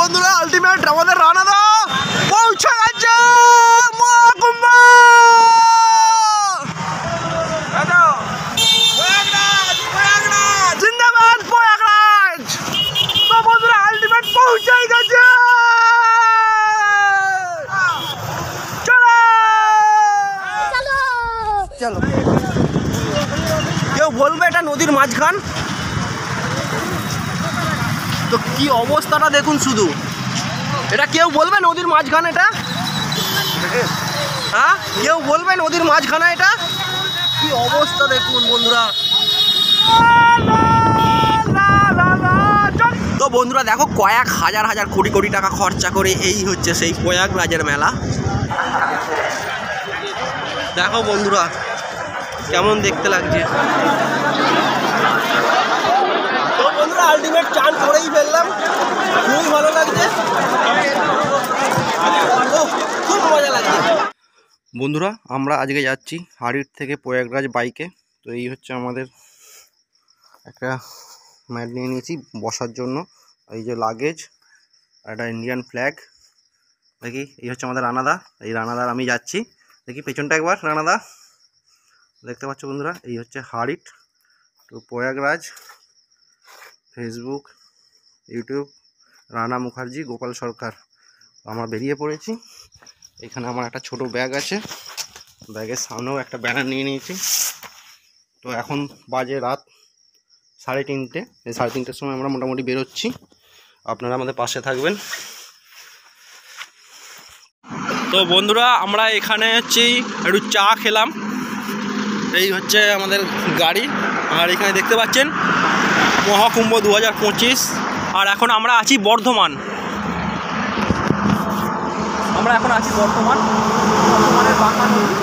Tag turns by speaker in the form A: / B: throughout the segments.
A: বন্ধুরা আলটিমেট আমাদের রানাদা পৌঁছে গেছে মহাকুম্ভ। জিন্দাবাদ প্রয়াগরাজ। তো বন্ধুরা আলটিমেট পৌঁছে গেছে। চলো কেউ বলবে এটা নদীর মাঝখান, তো কি অবস্থাটা দেখুন শুধু। এটা কেউ বলবে নদীর মাঝখান, এটা হ্যাঁ কেউ বলবে নদীর মাঝখানে, এটা কি অবস্থা দেখুন বন্ধুরা। তো বন্ধুরা দেখো কয়েক হাজার হাজার কোটি কোটি টাকা খরচা করে এই হচ্ছে সেই প্রয়াগরাজের মেলা। দেখো বন্ধুরা কেমন দেখতে লাগছে। তো বন্ধুরা আলটিমেট চান করেই ফেললাম, খুবই ভালো লাগছে, খুব মজা লাগছে। বন্ধুরা আমরা আজকে যাচ্ছি হাড়ির থেকে প্রয়াগরাজ বাইকে। তো এই হচ্ছে আমাদের একটা ম্যাট নিয়ে নিয়েছি বসার জন্য, এই যে লাগেজ, একটা ইন্ডিয়ান ফ্ল্যাগ। দেখি এই হচ্ছে আমাদের রানাদা, এই রানাদার আমি যাচ্ছি। দেখি পেছনটা একবার, রানাদা দেখতে পাচ্ছ বন্ধুরা। এই হচ্ছে হাড়িট তো প্রয়াগরাজ, ফেসবুক, ইউটিউব রানা মুখার্জি, গোপাল সরকার। আমরা বেরিয়ে পড়েছি। এখানে আমার একটা ছোট ব্যাগ আছে, ব্যাগের সামনেও একটা ব্যানার নিয়ে নিয়েছি। তো এখন বাজে রাত 3:30। এই 3:30টার সময় আমরা মোটামুটি বেরোচ্ছি। আপনারা আমাদের পাশে থাকবেন। তো বন্ধুরা আমরা এখানে হচ্ছে একটু চা খেলাম। এই হচ্ছে আমাদের গাড়ি, আর এখানে দেখতে পাচ্ছেন মহাকুম্ভ 2025। আর এখন আমরা আছি বর্ধমান। আমরা এখন আছি বর্ধমানের বাঁকা নদী।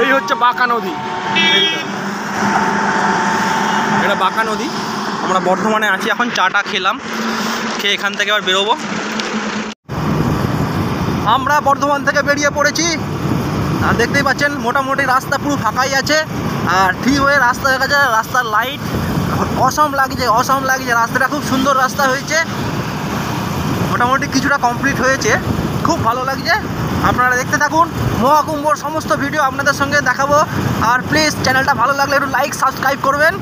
A: এই হচ্ছে বাঁকা নদী, এটা বাঁকা নদী। আমরা বর্ধমানে আছি এখন, চাটা খেলাম, খেয়ে এখান থেকে আবার বেরোবো। আমরা বর্ধমান থেকে বেরিয়ে পড়েছি। আর দেখতেই পাচ্ছেন মোটামুটি রাস্তা পুরো ফাঁকাই আছে, আর ঠিক হয়ে রাস্তা দেখা যায়, রাস্তার লাইট অসম লাগছে, অসম লাগছে। রাস্তাটা খুব সুন্দর রাস্তা হয়েছে, মোটামুটি কিছুটা কমপ্লিট হয়েছে, খুব ভালো লাগছে। আপনারা দেখতে থাকুন, মহাকুম্ভর সমস্ত ভিডিও আপনাদের সঙ্গে দেখাবো। আর প্লিজ চ্যানেলটা ভালো লাগলে একটু লাইক সাবস্ক্রাইব করবেন।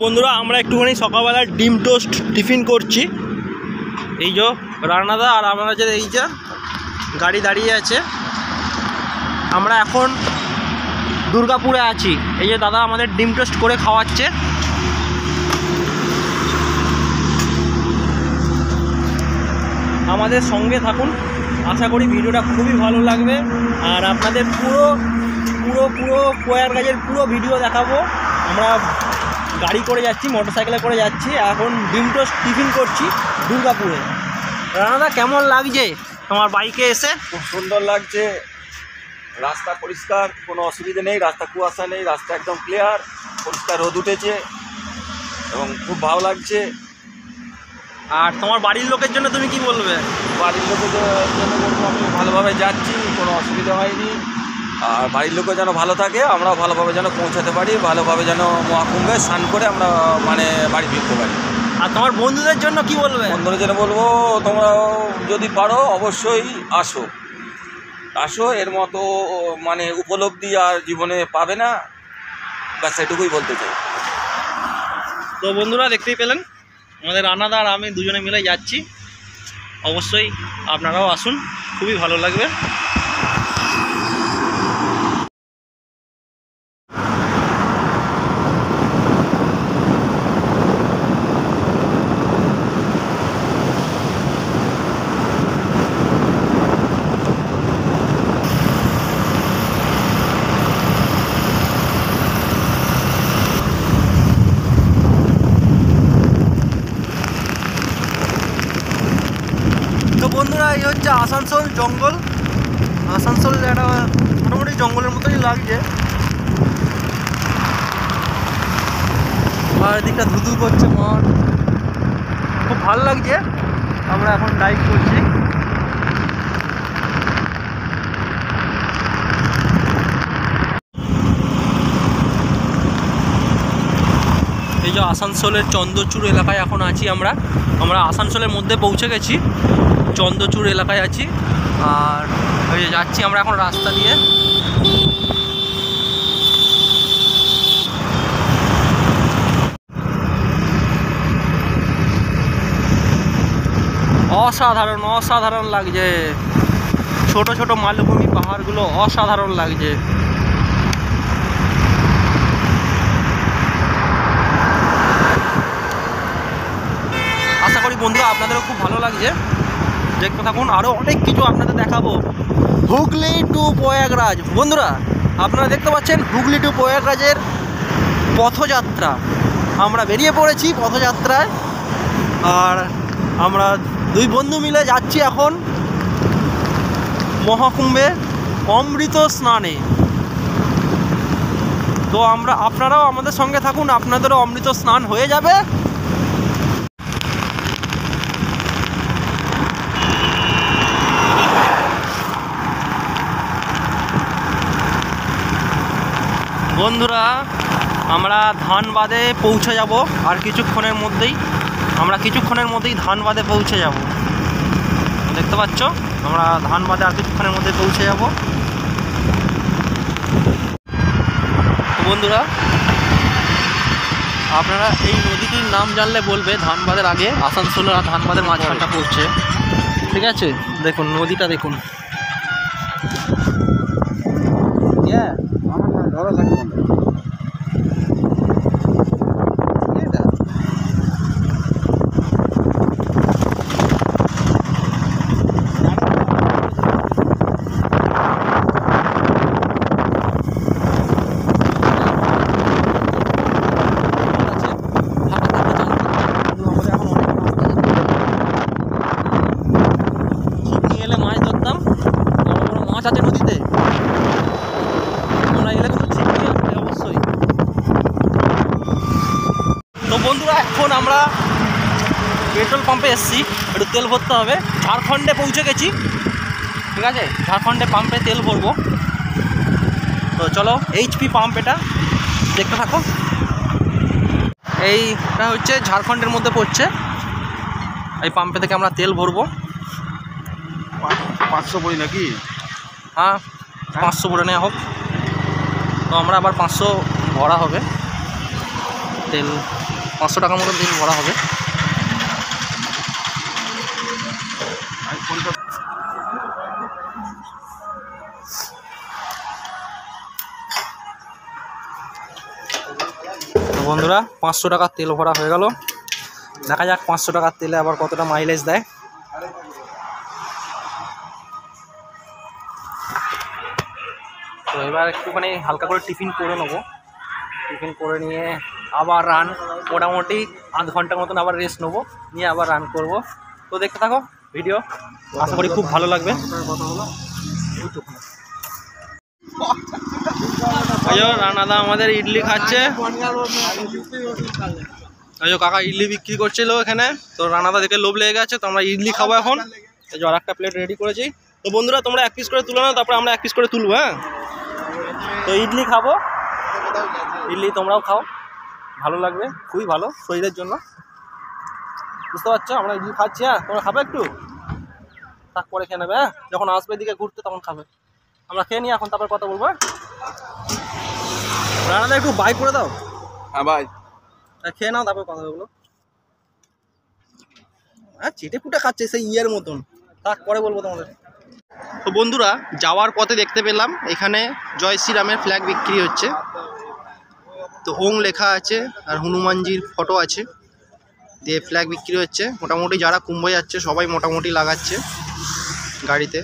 A: বন্ধুরা আমরা একটুখানি সকালবেলা ডিম টোস্ট টিফিন করছি। এই যে রানাদা আর আমরা যে এই যে গাড়ি দাঁড়িয়ে আছে, আমরা এখন দুর্গাপুরে আছি। এই যে দাদা আমাদের ডিম টোস্ট করে খাওয়াচ্ছে। আমাদের সঙ্গে থাকুন, আশা করি ভিডিওটা খুবই ভালো লাগবে। আর আপনাদের পুরো পুরো পুরো প্রয়াগরাজের পুরো ভিডিও দেখাবো। আমরা গাড়ি করে যাচ্ছি, মোটরসাইকেলে করে যাচ্ছি, এখন ডিম টোস্ট টিফিন করছি দুর্গাপুরে। রানাদা কেমন লাগছে তোমার বাইকে এসে?
B: খুব সুন্দর লাগছে, রাস্তা পরিষ্কার, কোনো অসুবিধা নেই, রাস্তা কুয়াশা নেই, রাস্তা একদম ক্লিয়ার, পরিষ্কার রোদ উঠেছে এবং খুব ভালো লাগছে।
A: আর তোমার বাড়ির লোকের জন্য তুমি কি বলবে?
B: বাড়ির লোকের জন্য বলবো আমি ভালোভাবে যাচ্ছি, কোনো অসুবিধা হয়নি। আর বাড়ির লোকও যেন ভালো থাকে, আমরাও ভালোভাবে যেন পৌঁছাতে পারি, ভালোভাবে যেন মহাকুম্ভে স্নান করে আমরা বাড়ি ফিরতে পারি।
A: আর তোমার বন্ধুদের জন্য কি বলবে?
B: বন্ধুদের জন্য বলবো তোমরাও যদি পারো অবশ্যই আসো, এর মতো উপলব্ধি আর জীবনে পাবে না, ব্যাস এটুকুই বলতে চাই।
A: তো বন্ধুরা দেখতেই পেলেন, আমাদের রানাদা আর আমি দুজনে মিলে যাচ্ছি। অবশ্যই আপনারাও আসুন, খুবই ভালো লাগবে। বন্ধুরা এই হচ্ছে আসানসোল জঙ্গল। আসানসোল একটা মোটামুটি জঙ্গলের মতোই লাগছে, আর এদিকটা ধুধু করছে মাঠ, খুব ভালো লাগছে। আমরা এখন ড্রাইভ করছি। এই এই যে আসানসোলের চন্দ্রচূড় এলাকায় এখন আছি আমরা আসানসোলের মধ্যে পৌঁছে গেছি, চন্দ্রচূড় এলাকায় আছি। আর ওই যে যাচ্ছি আমরা এখন রাস্তা দিয়ে। অসাধারণ অসাধারণ লাগছে, ছোট ছোট মালভূমি পাহাড়গুলো অসাধারণ লাগছে। আশা করি বন্ধুরা আপনাদেরও খুব ভালো লাগছে, দেখতে থাকুন, আরও অনেক কিছু আপনাদের দেখাবো। হুগলি টু প্রয়াগরাজ বন্ধুরা, আপনারা দেখতে পাচ্ছেন হুগলি টু প্রয়াগরাজের পথযাত্রা। আমরা বেরিয়ে পড়েছি পথযাত্রায়, আর আমরা দুই বন্ধু মিলে যাচ্ছি এখন মহাকুম্ভে অমৃত স্নানে। তো আপনারাও আমাদের সঙ্গে থাকুন, আপনাদেরও অমৃত স্নান হয়ে যাবে। বন্ধুরা আমরা ধানবাদে পৌঁছে যাব আর কিছুক্ষণের মধ্যেই, ধানবাদে পৌঁছে যাব। দেখতে পাচ্ছ আমরা ধানবাদে আর কিছুক্ষণের মধ্যে পৌঁছে যাব। বন্ধুরা আপনারা এই নদীটির নাম জানলে বলবে, ধানবাদের আগে আসানসোলের আর ধানবাদের মাঝখানটা পড়ছে, ঠিক আছে? দেখুন নদীটা দেখুন। তো বন্ধুরা এখন আমরা পেট্রোল পাম্পে এসেছি, একটু তেল ভরতে হবে। ঝাড়খণ্ডে পৌঁছে গেছি, ঠিক আছে? ঝাড়খণ্ডে পাম্পে তেল ভরবো। তো চলো, এইচপি পাম্প, এটা দেখতে থাকো। এইটা হচ্ছে ঝাড়খণ্ডের মধ্যে পড়ছে, এই পাম্পে থেকে আমরা তেল ভরবো।
B: 500 পড়ি নাকি?
A: হ্যাঁ 500 ভরে নেওয়া হোক। তো আমরা আবার 500 ভরা হবে তেল, 500 টাকার মতো তেল ভরা হবে। তো বন্ধুরা 500 টাকার তেল ভরা হয়ে গেল। দেখা যাক 500 টাকার তেলে আবার কতটা মাইলেজ দেয়। তো এবার একটুখানি হালকা করে টিফিন করে নেবো, টিফিন করে নিয়ে আবার রান, মোটামুটি আধ ঘন্টার মতন আবার রেস্ট নেবো, নিয়ে আবার রান করব। তো দেখতে থাকো ভিডিও, আশা করি খুব ভালো লাগবে। রানাদা আমাদের ইডলি খাচ্ছে, কাকা ইডলি বিক্রি করছিল এখানে। তো রানাদা দেখে লোভ লেগে গেছে, তো আমরা ইডলি খাবো এখন। এই যে আর একটা প্লেট রেডি করেছি। তো বন্ধুরা তোমরা 1 পিস করে তুলে নাও, তারপরে আমরা 1 পিস করে তুলবো। হ্যাঁ, তো ইডলি খাবো, ইডলি তোমরাও খাও, ভালো লাগবে, খুবই ভালো শরীরের জন্য, বুঝতে পারছো? আমরা ইডলি খাচ্ছি। হ্যাঁ, তোমরা খাবে একটু, তারপরে খেয়ে নেবে। হ্যাঁ, যখন আসবে দিকে ঘুরতে তখন খাবে। আমরা খেয়ে নিই এখন, তারপর কথা বলবো। রানাদা একটু বাই করে দাও।
B: হ্যাঁ ভাই,
A: খেয়ে নাও, তারপর কথা বলবো। হ্যাঁ, চেটে ফুটে খাচ্ছে সেই ইয়ের মতন, তারপরে বলবো তোমাদের। তো বন্ধুরা যাওয়ার পথে দেখতে পেলাম এখানে জয় শ্রীরামের ফ্ল্যাগ বিক্রি হচ্ছে। তো ওং লেখা আছে আর হনুমানজির ফটো আছে, দিয়ে ফ্ল্যাগ বিক্রি হচ্ছে। মোটামুটি যারা কুম্ভ যাচ্ছে সবাই মোটামুটি লাগাচ্ছে গাড়িতে।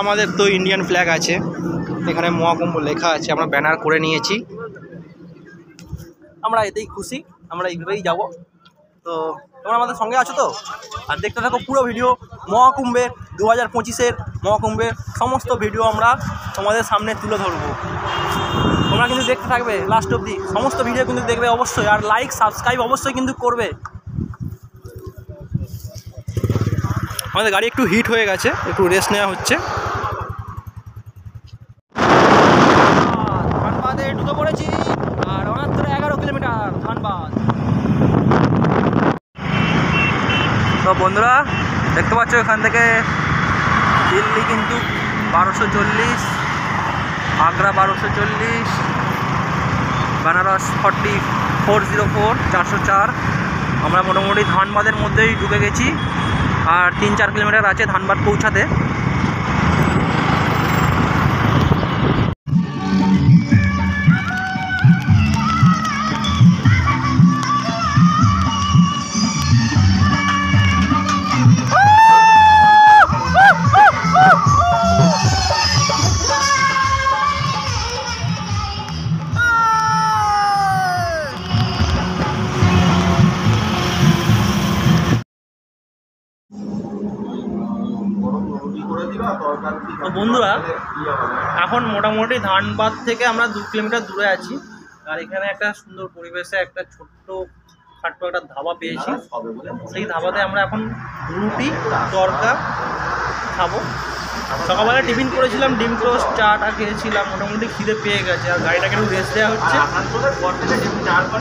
A: আমাদের তো ইন্ডিয়ান ফ্ল্যাগ আছে, এখানে মহাকুম্ভ লেখা আছে, আমরা ব্যানার করে নিয়েছি। আমরা এতেই খুশি, আমরা এইভাবেই যাব। তো তোমরা আমাদের সঙ্গে আছো তো, আর দেখতে থাকো পুরো ভিডিও। মহাকুম্ভের 2025-এর মহাকুম্ভের সমস্ত ভিডিও আমরা তোমাদের সামনে তুলে ধরবো। তোমরা কিন্তু দেখতে থাকবে লাস্ট অবধি, সমস্ত ভিডিও কিন্তু দেখবে অবশ্যই, আর লাইক সাবস্ক্রাইব অবশ্যই কিন্তু করবে। আমাদের গাড়ি একটু হিট হয়ে গেছে, একটু রেস্ট নেওয়া হচ্ছে। ধানবাদে ঢুকে পড়েছি। বন্ধুরা দেখতে পাচ্ছ এখান থেকে দিল্লি কিন্তু 1240, আগ্রা 1240, বেনারস 404, 404। আমরা মোটামুটি ধানবাদের মধ্যেই ঢুকে গেছি, আর 3-4 কিলোমিটার আছে ধানবাদ পৌঁছাতে। তো বন্ধুরা এখন মোটামুটি ধানবাদ থেকে আমরা 2 কিলোমিটার দূরে আছি, আর এখানে একটা সুন্দর পরিবেশে একটা ছোট্ট খাট্ট একটা ধাবা পেয়েছি। সেই ধাবাতে আমরা এখন রুটি তরকা খাবো। সকালবেলা টিফিন করেছিলাম, ডিম টোস্ট চাটা খেয়েছিলাম, মোটামুটি খিদে পেয়ে গেছে, আর গাড়িটাকে একটু রেস্ট দেওয়া হচ্ছে।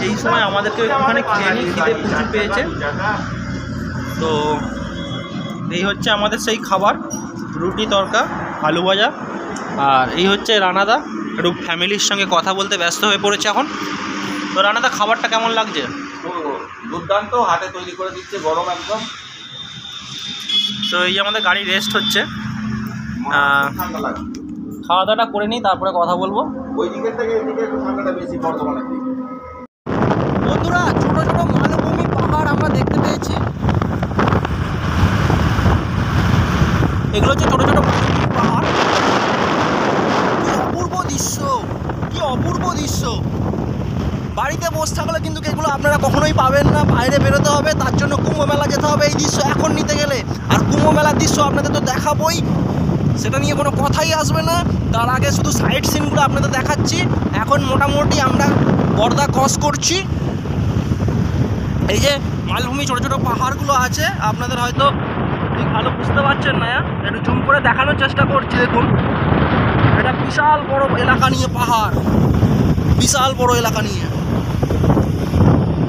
A: এই সময় আমাদেরকে ওখানে খেয়ে নিই, খিদে প্রচুর পেয়েছে। তো এই হচ্ছে আমাদের সেই খাবার, রুটি তরকা আলু ভাজা। আর এই হচ্ছে রানাদা, একটু ফ্যামিলির সঙ্গে কথা বলতে ব্যস্ত হয়ে পড়েছে এখন। তো রানাদা, খাবারটা কেমন লাগছে?
B: দুর্দান্ত, হাতে তৈরি করে দিচ্ছে, গরম একদম।
A: তো এই যে আমাদের গাড়ি রেস্ট হচ্ছে,
B: ঠান্ডা লাগে।
A: খাওয়া দাওয়াটা করে নিই, তারপরে কথা বলবো।
B: ওই দিকের থেকে এদিকে একটু ঠান্ডাটা বেশি, বর্ধমানের দিকে।
A: বন্ধুরা, ছোট ছোট মালভূমি পাহাড় আমরা দেখতে পেয়েছি। এগুলো হচ্ছে ছোট ছোট মালভূমি পাহাড়। কি অপূর্ব দৃশ্য, কি অপূর্ব দৃশ্য। বাড়িতে বসে থাকলে কিন্তু এগুলো আপনারা কখনোই পাবেন না, বাইরে বেরোতে হবে, তার জন্য কুম্ভ মেলা যেতে হবে এই দৃশ্য এখন নিতে গেলে। আর কুম্ভ মেলার দৃশ্য আপনাদের তো দেখাবই, সেটা নিয়ে কোনো কথাই আসবে না। তার আগে শুধু সাইড সিনগুলো আপনাদের দেখাচ্ছি। এখন মোটামুটি আমরা বর্দা ক্রস করছি। এই যে মালভূমি ছোটো ছোটো পাহাড়গুলো আছে, আপনাদের হয়তো ঠিক ভালো বুঝতে পারছেন না, একটু জুম করে দেখানোর চেষ্টা করছি। দেখুন, এটা বিশাল বড় এলাকা নিয়ে পাহাড়, বিশাল বড় এলাকা নিয়ে,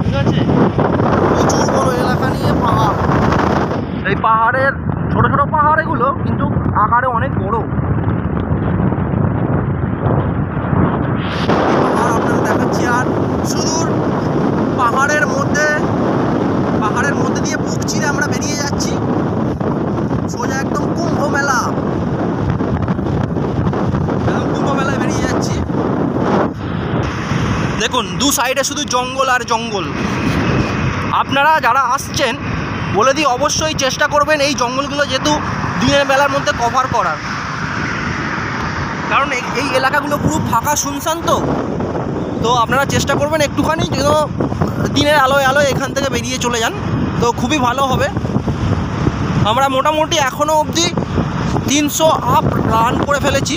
A: ঠিক আছে, প্রচুর বড় এলাকা নিয়ে পাহাড়। এই পাহাড়ের ছোট ছোট পাহাড় এগুলো, কিন্তু আকারে অনেক বড় পাহাড় আপনাদের দেখাচ্ছি। আর সুদূর পাহাড়ের মধ্যে দিয়ে বুক চিরে আমরা বেরিয়ে যাচ্ছি সোজা একদম কুম্ভ মেলা, কুম্ভ মেলায় বেরিয়ে যাচ্ছি। দেখুন, দু সাইডে শুধু জঙ্গল আর জঙ্গল। আপনারা যারা আসছেন বলে দিই, অবশ্যই চেষ্টা করবেন এই জঙ্গলগুলো যেহেতু দিনের বেলার মধ্যে কভার করার, কারণ এই এলাকাগুলো পুরো ফাঁকা শুনশান। তো আপনারা চেষ্টা করবেন একটুখানি যেন দিনের আলোয় এখান থেকে বেরিয়ে চলে যান, তো খুবই ভালো হবে। আমরা মোটামুটি এখনও অবধি 300 আপ রান করে ফেলেছি।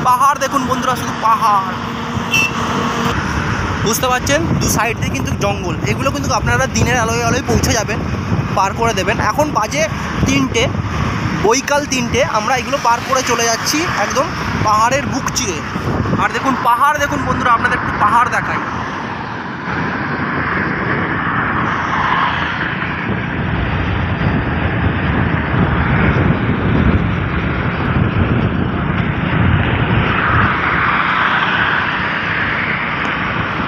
A: পাহাড় দেখুন বন্ধুরা, শুধু পাহাড়, বুঝতে পারছেন, দু সাইড দিয়ে কিন্তু জঙ্গল। এগুলো কিন্তু আপনারা দিনের আলোয় পৌঁছে যাবেন, পার করে দেবেন। এখন বাজে 3টে, বৈকাল 3টে। আমরা এগুলো পার করে চলে যাচ্ছি একদম পাহাড়ের বুক চিরে। আর দেখুন পাহাড়, দেখুন বন্ধুরা, আপনাদের একটু পাহাড় দেখাই।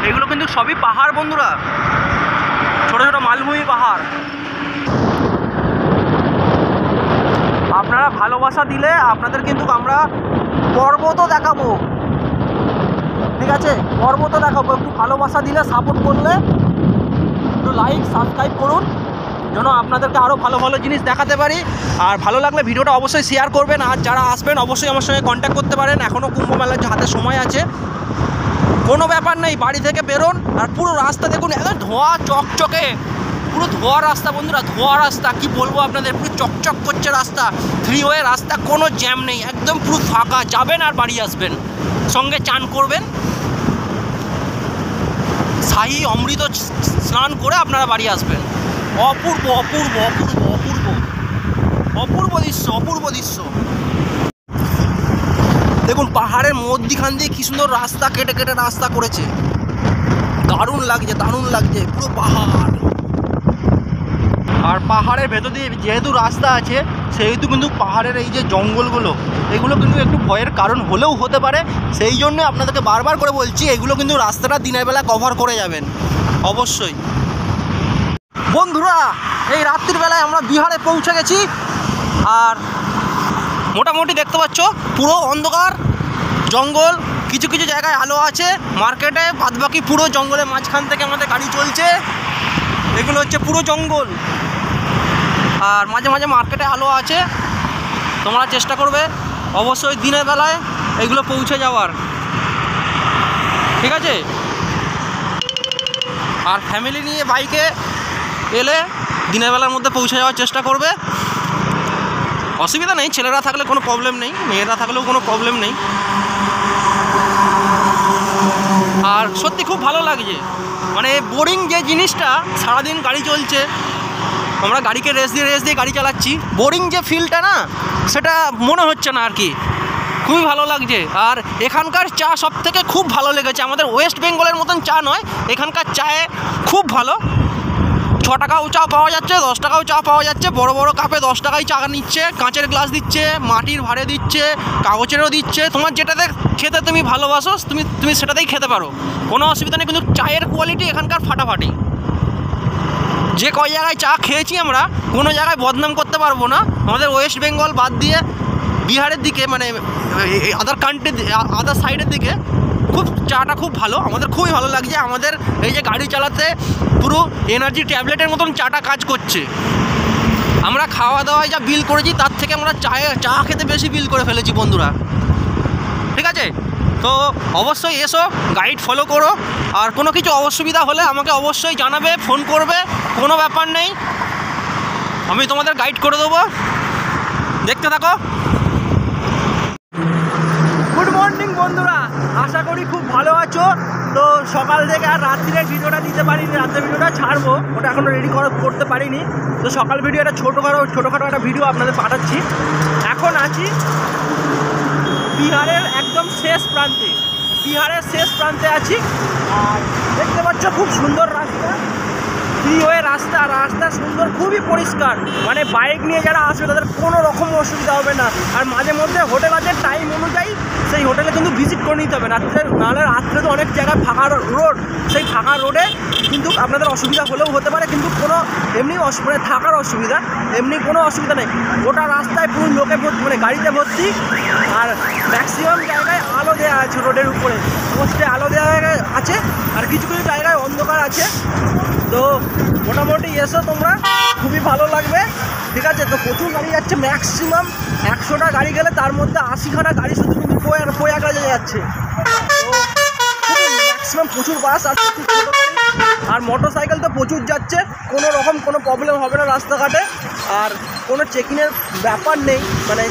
A: এগুলো কিন্তু সবই পাহাড় বন্ধুরা, ছোট ছোট মালভূমি পাহাড়। আপনারা ভালোবাসা দিলে আপনাদের কিন্তু আমরা পর্বতও দেখাবো, ঠিক আছে, পর্বতও দেখাবো। একটু ভালোবাসা দিলে, সাপোর্ট করলে, একটু লাইক সাবস্ক্রাইব করুন, যেন আপনাদেরকে আরও ভালো ভালো জিনিস দেখাতে পারি। আর ভালো লাগলে ভিডিওটা অবশ্যই শেয়ার করবেন। আর যারা আসবেন অবশ্যই আমার সঙ্গে কন্ট্যাক্ট করতে পারেন, এখনও কুম্ভ মেলার হাতে সময় আছে, কোনো ব্যাপার নেই। বাড়ি থেকে বেরোন, আর পুরো রাস্তা দেখুন একদম ধোঁয়া চকচকে, পুরো ধোঁয়া রাস্তা বন্ধুরা, ধোঁয়া রাস্তা। কি বলবো আপনাদের, পুরো চকচক করছে রাস্তা, 3 ওয়ে রাস্তা, কোনো জ্যাম নেই, একদম পুরো ফাঁকা। যাবেন আর বাড়ি আসবেন, সঙ্গে চান করবেন, শাহী অমৃত স্নান করে আপনারা বাড়ি আসবেন। অপূর্ব অপূর্ব অপূর্ব অপূর্ব অপূর্ব দৃশ্য, অপূর্ব দৃশ্য। দেখুন পাহাড়ের মধ্যিখান দিয়ে কি সুন্দর রাস্তা, কেটে কেটে রাস্তা করেছে, দারুণ লাগছে, দারুণ লাগছে, পুরো পাহাড়। আর পাহাড়ের ভেতর দিয়ে যেহেতু রাস্তা আছে সেহেতু কিন্তু পাহাড়ের এই যে জঙ্গলগুলো এগুলো কিন্তু একটু ভয়ের কারণ হলেও হতে পারে। সেই জন্য আপনাদেরকে বারবার করে বলছি এগুলো কিন্তু রাস্তাটা দিনের বেলা কভার করে যাবেন অবশ্যই। বন্ধুরা এই রাত্রির বেলায় আমরা বিহারে পৌঁছে গেছি, আর মোটামুটি দেখতে পাচ্ছ পুরো অন্ধকার জঙ্গল, কিছু কিছু জায়গায় আলো আছে মার্কেটে, বাদবাকি পুরো জঙ্গলের মাঝখান থেকে আমাদের গাড়ি চলছে। এগুলো হচ্ছে পুরো জঙ্গল, আর মাঝে মাঝে মার্কেটে আলো আছে। তোমরা চেষ্টা করবে অবশ্যই দিনের বেলায় এগুলো পৌঁছে যাওয়ার, ঠিক আছে? আর ফ্যামিলি নিয়ে বাইকে এলে দিনের বেলার মধ্যে পৌঁছে যাওয়ার চেষ্টা করবে, অসুবিধা নেই। ছেলেরা থাকলে কোনো প্রবলেম নেই, মেয়েরা থাকলেও কোনো প্রবলেম নেই। আর সত্যি খুব ভালো লাগছে, মানে বোরিং যে জিনিসটা, সারাদিন গাড়ি চলছে, আমরা গাড়িকে রেস দিয়ে গাড়ি চালাচ্ছি, বোরিং যে ফিলটা না সেটা মনে হচ্ছে না আর কি, খুবই ভালো লাগছে। আর এখানকার চা সব থেকে খুব ভালো লেগেছে, আমাদের ওয়েস্ট বেঙ্গলের মতন চা নয়, এখানকার চায়ে খুব ভালো। 6 টাকাও চা পাওয়া যাচ্ছে, 10 টাকাও চা পাওয়া যাচ্ছে, বড় বড় কাপে 10 টাকায় চা নিচ্ছে, কাঁচের গ্লাস দিচ্ছে, মাটির ভাঁড়ে দিচ্ছে, কাগজেরও দিচ্ছে। তোমার যেটাতে খেতে তুমি ভালোবাসো তুমি সেটাতেই খেতে পারো, কোনো অসুবিধা নেই। কিন্তু চায়ের কোয়ালিটি এখানকার ফাটাফাটি। যে কয় জায়গায় চা খেয়েছি আমরা, কোনো জায়গায় বদনাম করতে পারবো না। আমাদের ওয়েস্ট বেঙ্গল বাদ দিয়ে বিহারের দিকে, মানে আদার সাইডের দিকে খুব চাটা খুব ভালো, আমাদের খুবই ভালো লাগছে। আমাদের এই যে গাড়ি চালাতে পুরো এনার্জি ট্যাবলেটের মতন চাটা কাজ করছে। আমরা খাওয়া দাওয়ায় যা বিল করেছি তার থেকে আমরা চা খেতে বেশি বিল করে ফেলেছি বন্ধুরা, ঠিক আছে? তো অবশ্যই এসো, গাইড ফলো করো, আর কোনো কিছু অসুবিধা হলে আমাকে অবশ্যই জানাবে, ফোন করবে, কোনো ব্যাপার নেই, আমি তোমাদের গাইড করে দেবো। দেখতে থাকো। গুড মর্নিং বন্ধুরা, আশা করি খুব ভালো আছো। তো সকাল থেকে আর রাত্রির ভিডিওটা দিতে পারিনি, রাত্রের ভিডিওটা ছাড়বো, ওটা এখনও রেডি করতে পারিনি। তো সকাল ভিডিও একটা ছোটোখাটো একটা ভিডিও আপনাদের পাঠাচ্ছি। এখন আছি বিহারের একদম শেষ প্রান্তে আছি। আর দেখতে পাচ্ছ খুব সুন্দর রাস্তা, ফ্রিওয়ে রাস্তা সুন্দর, খুবই পরিষ্কার, মানে বাইক নিয়ে যারা আসবে তাদের কোনো রকম অসুবিধা হবে না। আর মাঝে মধ্যে হোটেল আছে, টাইম অনুযায়ী সেই হোটেলে কিন্তু ভিজিট করে নিতে হবে, নাহলে রাত্রে তো অনেক জায়গায় ফাঁকা রোড, সেই ফাঁকা রোডে কিন্তু আপনাদের অসুবিধা হলেও হতে পারে, কিন্তু কোনো এমনি মানে থাকার অসুবিধা এমনি কোনো অসুবিধা নেই। গোটা রাস্তায় পুরো লোকে ভর্তি, মানে গাড়িতে ভর্তি, আর ম্যাক্সিমাম জায়গায় আলো দেওয়া আছে, রোডের উপরে পোস্টে আলো দেওয়া আছে, আর কিছু কিছু জায়গায় অন্ধকার আছে। তো মোটামুটি এসো তোমরা, খুবই ভালো লাগবে, ঠিক আছে? তো প্রচুর গাড়ি যাচ্ছে, ম্যাক্সিমাম 100টা গাড়ি গেলে তার মধ্যে 80খানা গাড়ি শুধু কিন্তু প্রয়াগরাজে যাচ্ছে। তো ম্যাক্সিমাম প্রচুর বাস আর প্রচুর ছোটো গাড়ি আর মোটর সাইকেল তো প্রচুর যাচ্ছে, কোনো রকম কোনো প্রবলেম হবে না রাস্তাঘাটে। আর কোনো চেকিংয়ের ব্যাপার নেই, মানে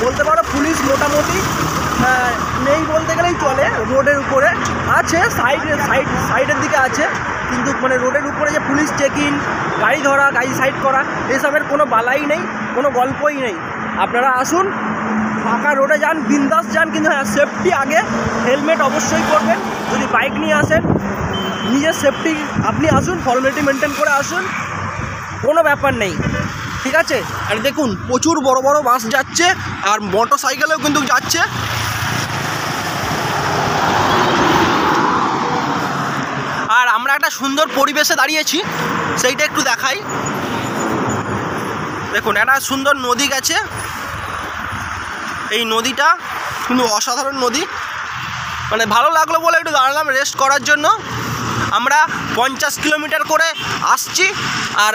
A: বলতে পারো পুলিশ মোটামুটি নেই বলতে গেলেই চলে। রোডের উপরে আছে, সাইডের দিকে আছে, কিন্তু মানে রোডের উপরে যে পুলিশ চেকিং, গাড়ি ধরা, গাড়ি সাইড করা, এসবের কোনো বালাই নেই, কোনো গল্পই নেই। আপনারা আসুন, ফাঁকা রোডে যান, বিন্দাস যান, কিন্তু হ্যাঁ সেফটি আগে, হেলমেট অবশ্যই করবেন। যদি বাইক নিয়ে আসেন নিজের সেফটি আপনি আসুন, ফর্মালিটি মেনটেন করে আসুন, কোনো ব্যাপার নেই, ঠিক আছে? আর দেখুন প্রচুর বড় বড় বাস যাচ্ছে, আর মোটর সাইকেলেও কিন্তু যাচ্ছে। আর আমরা একটা সুন্দর পরিবেশে দাঁড়িয়েছি, সেইটা একটু দেখাই। দেখুন একটা সুন্দর নদী গেছে, এই নদীটা কিন্তু অসাধারণ নদী, মানে ভালো লাগলো বলে একটু দাঁড়ালাম রেস্ট করার জন্য। আমরা 50 কিলোমিটার করে আসছি আর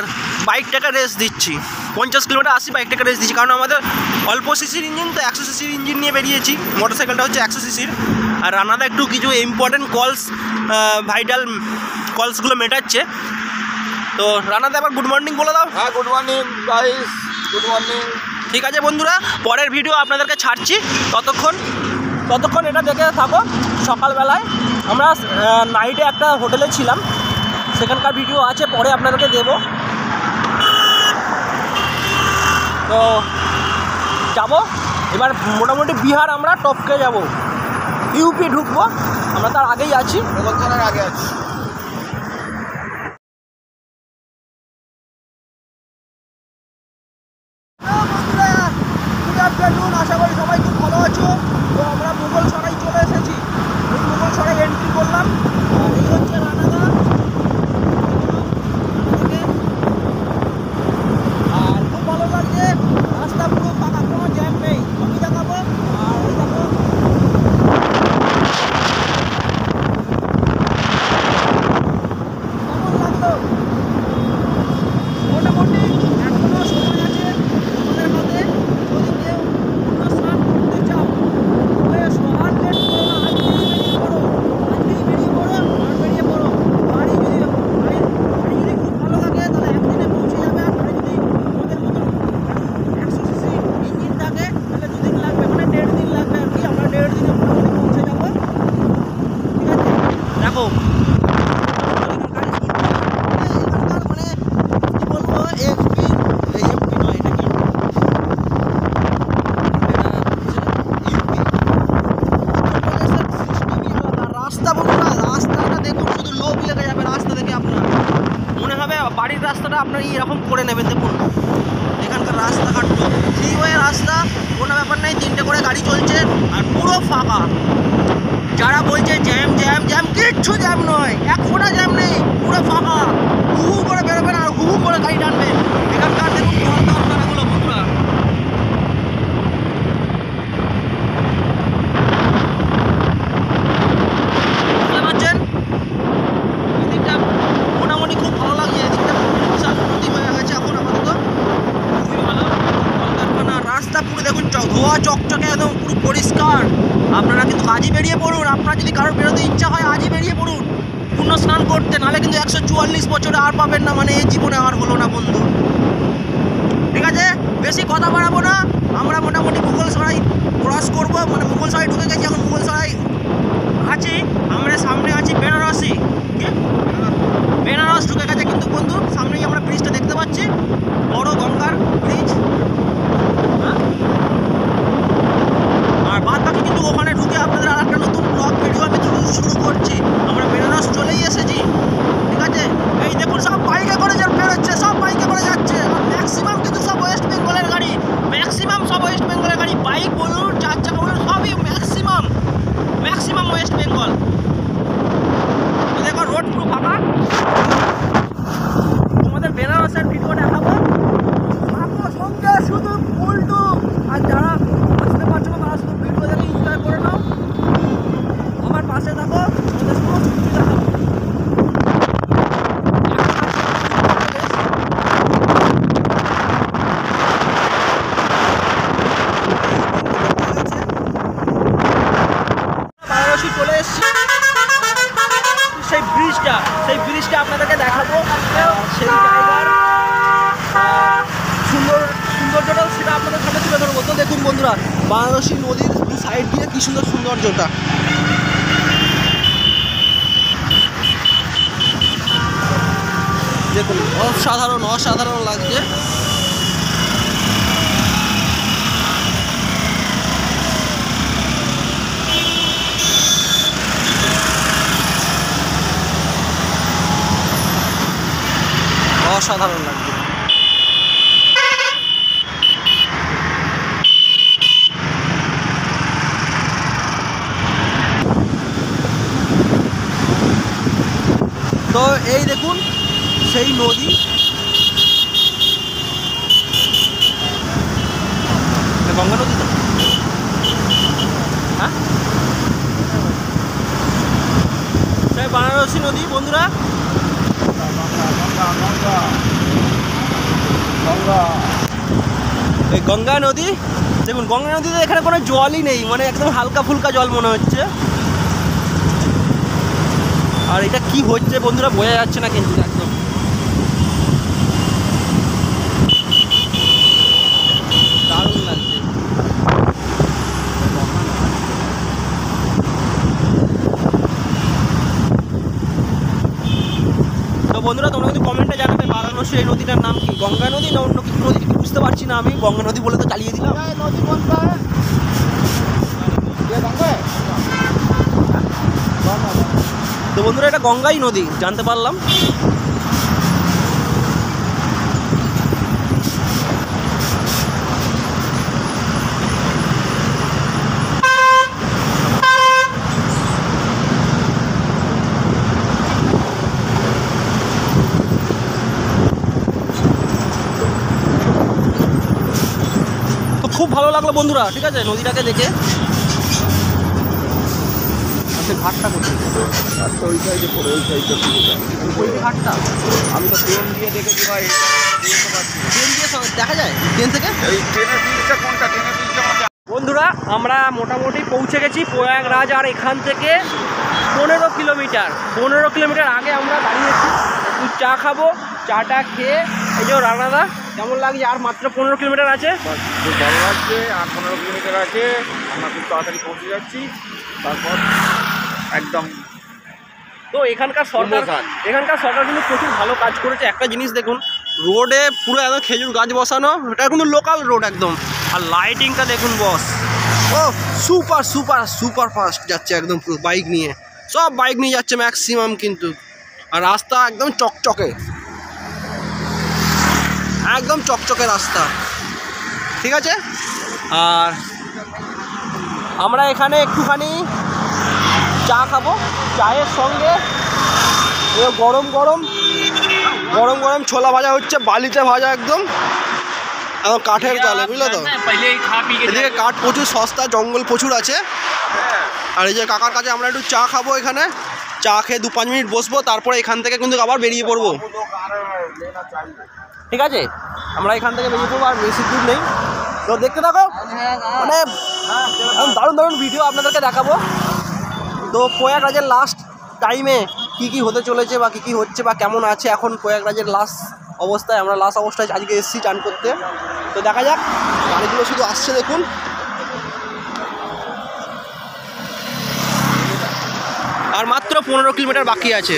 A: বাইকটাকে রেস্ট দিচ্ছি, 50 কিলোমিটার আসছি, বাইকটাকে রেস্ট দিচ্ছি, কারণ আমাদের অল্প সিসির ইঞ্জিন, তো 100 সিসির ইঞ্জিন নিয়ে বেরিয়েছি। মোটরসাইকেলটা হচ্ছে 100 সিসির, আর রানাদা একটু কিছু ইম্পর্টেন্ট ভাইটাল কলসগুলো মেটাচ্ছে। তো রানাদা আবার গুড মর্নিং বলে দাও।
B: হ্যাঁ, good morning guys, good morning.
A: ঠিক আছে বন্ধুরা, পরের ভিডিও আপনাদেরকে ছাড়ছি, ততক্ষণ এটা দেখে থাকো। সকালবেলায় আমরা নাইটে একটা হোটেলে ছিলাম, সেখানকার ভিডিও আছে, পরে আপনাদেরকে দেব। তো যাব এবার, মোটামুটি বিহার আমরা টপকে যাব, ইউপি ঢুকবো, আমরা তার আগেই আছি,
B: আগে আছি।
A: বাড়ির রাস্তাটা আপনারা এরকম করে নেবেন। দেখুন এখানকার রাস্তাঘাট ফ্রিওয়ে রাস্তা, কোনো ব্যাপার নেই, 3টে করে গাড়ি চলছে আর পুরো ফাঁকা। যারা বলছে জ্যাম জ্যাম জ্যাম, কিচ্ছু জ্যাম নয়, এক ফোঁটা জ্যাম নেই, পুরো ফাঁকা। হু হু করে বেরোবেন আর হু হু করে গাড়ি টানবেন। এখানকার দেখুন কলকারখানাগুলো বন্ধুরা, বুঝতে পারছেন? এদিকটা মোটামুটি খুব ভালো লাগছে, এদিকটা বিশাল উন্নতি হয়ে গেছে এখন আপাতত, খুবই ভালো। কলকারখানা রাস্তা পুরো দেখুন ধোয়া চকচকে, একদম পুরো পরিষ্কার। আপনারা কিন্তু আজই বেরিয়ে পড়ুন, আপনার যদি কারোর বেরোতে ইচ্ছা হয় আজই বেরিয়ে পড়ুন পূর্ণ স্নান করতে, নাহলে কিন্তু 144 বছরে আর পাবেন না, মানে এই জীবনে আর হলো না বন্ধু। ঠিক আছে, বেশি কথা বাড়াবো না, আমরা মোটামুটি মুঘলসরাই ক্রস করবো, মানে মুঘলসরাই ঢুকে গেছি, এখন মুঘলসরাই আছি, আমরা সামনে আছি বেনারসি, বেনারস ঢুকে গেছে কিন্তু বন্ধু, সামনেই আমরা ব্রিজটা দেখতে পাচ্ছি, বড় গঙ্গার ব্রিজ। আর বাদ বাকি কিন্তু ওখানে ঢুকে আপনাদের আর একটা নতুন ব্লগ ভিডিও আমি শুরু করছি। আমরা বেনারস চলেই এসেছি, ঠিক আছে? এই দেখুন সব বাইকে করে যারা বেরোচ্ছে, সব বাইকে করে যাচ্ছে, আর ম্যাক্সিমাম কিন্তু সব ওয়েস্ট বেঙ্গলের গাড়ি, ম্যাক্সিমাম সব ওয়েস্ট বেঙ্গলের গাড়ি, বাইক বলুন 4 চাকা বলুন সবই ম্যাক্সিমাম ওয়েস্ট বেঙ্গল। দেখো রোড পুরো ফাঁকা, তোমাদের বেনারসের ভিডিও দেখাবো, সঙ্গে শুধু উল্টো। আর যারা বুঝতে পারছো না তারা শুধু ভিডিও দেখে এনজয় করে নাও, আমার পাশে থাকো, তোমাদের সব কিছু দেখাবো। বারাণসী চলে এসেছি, সেই ব্রিজটা আপনাদেরকে দেখাবো, সেই জায়গার সৌন্দর্যটা সেটা আপনাদের সামনে তুলে ধরবো। তো দেখুন বন্ধুরা, বারাণসী নদীর সাইড দিয়ে কি সুন্দর সৌন্দর্যটা, দেখুন অসাধারণ লাগছে। অসাধারণ লাগছে। তো এই দেখুন সেই নদী, গঙ্গা নদী তো, হ্যাঁ সেই বারাণসী নদী বন্ধুরা, এই গঙ্গা নদী। দেখুন গঙ্গা নদীতে এখানে কোনো জলই নেই, মানে একদম হালকা ফুলকা জল মনে হচ্ছে। আর এটা কি হচ্ছে বন্ধুরা বোঝা যাচ্ছে না, কিন্তু একদম দারুণ লাগছে। তো বন্ধুরা তোমরা কিন্তু কমেন্টে জানাবে বারাণসী এই নদীটার নাম কি, গঙ্গা নদী না অন্য কিছু নদী, বুঝতে পারছি না আমি, গঙ্গা নদী বলে তো চালিয়ে দিলাম। তো বন্ধুরা এটা গঙ্গাই নদী জানতে পারলাম। তো খুব ভালো লাগলো বন্ধুরা, ঠিক আছে নদীটাকে দেখে। ঘাটটা করছে ঘাটটা ওই সাইডে পড়ে, ওই সাইডটা ঘাটটা আমি তো ট্রেন দিয়ে দেখেছি ভাই, ট্রেন দিয়ে দেখা যায়, ট্রেন থেকে এই ট্রেনের ব্রিজটা কোনটা, ট্রেনের ব্রিজটা বন্ধুরা আমরা মোটামুটি পৌঁছে গেছি প্রয়াগরাজ, আর এখান থেকে 15 কিলোমিটার আগে আমরা দাঁড়িয়েছি, একটু চা খাবো, চাটা খেয়ে এই যে রানাদা কেমন লাগছে, আর মাত্র 15 কিলোমিটার আছে,
B: খুব ভালো লাগছে, আর 15 কিলোমিটার আছে, আমরা খুব তাড়াতাড়ি পৌঁছে যাচ্ছি, তারপর একদম।
A: তো এখানকার সরকার কিন্তু প্রচুর ভালো কাজ করেছে। একটা জিনিস দেখুন, রোডে পুরো একদম খেজুর গাছ বসানো, এটা কিন্তু লোকাল রোড একদম, আর লাইটিংটা দেখুন বস, ও সুপার ফাস্ট যাচ্ছে একদম, পুরো বাইক নিয়ে, সব বাইক নিয়ে যাচ্ছে ম্যাক্সিমাম কিন্তু, আর রাস্তা একদম চকচকে। একদম চকচকে রাস্তা, ঠিক আছে। আর আমরা এখানে একটুখানি চা খাবো, চায়ের সঙ্গে গরম গরম ছোলা ভাজা হচ্ছে, বালিতে ভাজা একদম কাঠের জালে, বুঝলে তো। এদিকে কাঠ প্রচুর সস্তা, জঙ্গল প্রচুর আছে। আর এই যে কাকার কাছে আমরা একটু চা খাবো, এখানে চা খেয়ে 2-5 মিনিট বসবো, তারপরে এখান থেকে কিন্তু আবার বেরিয়ে পড়বো, ঠিক আছে। আমরা এখান থেকে বেরিয়ে পড়বো, আর বেশি দূর নেই, তো দেখতে থাকো। মানে দারুণ দারুণ ভিডিও আপনাদেরকে দেখাবো। তো প্রয়াগরাজের লাস্ট টাইমে কি হতে চলেছে বা কি হচ্ছে বা কেমন আছে এখন প্রয়াগরাজের লাস্ট অবস্থায়, আমরা লাস্ট অবস্থায় আজকে এসেছি চান করতে। তো দেখা যাক, গাড়িগুলো শুধু আসছে দেখুন। আর মাত্র 15 কিলোমিটার বাকি আছে,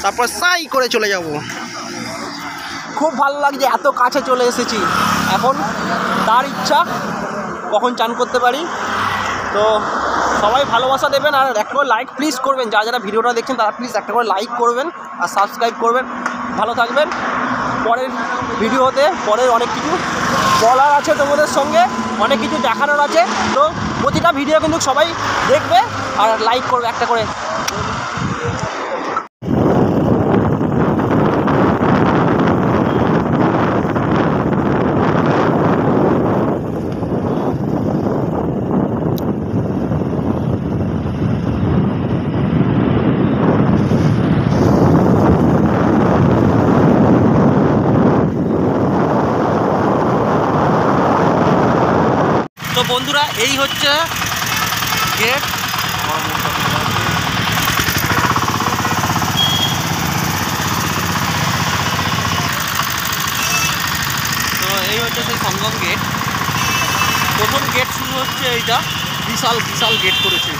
A: তারপর সাই করে চলে যাব। খুব ভালো লাগছে, এত কাছে চলে এসেছি। এখন তার ইচ্ছা কখন চান করতে পারি। তো সবাই ভালোবাসা দেবেন, আর একটা করে লাইক প্লিজ করবেন। যারা ভিডিওটা দেখছেন তারা প্লিজ একটা করে লাইক করবেন আর সাবস্ক্রাইব করবেন। ভালো থাকবেন। পরের ভিডিওতে পরের অনেক কিছু বলার আছে, তোমাদের সঙ্গে অনেক কিছু দেখানোর আছে। তো প্রতিটা ভিডিও কিন্তু সবাই দেখবে আর লাইক করবে একটা করে। তো বন্ধুরা, এই হচ্ছে গেট। তো এই হচ্ছে সেই সঙ্গম গেট। প্রথম গেট শুরু হচ্ছে এইটা, বিশাল বিশাল গেট করেছে,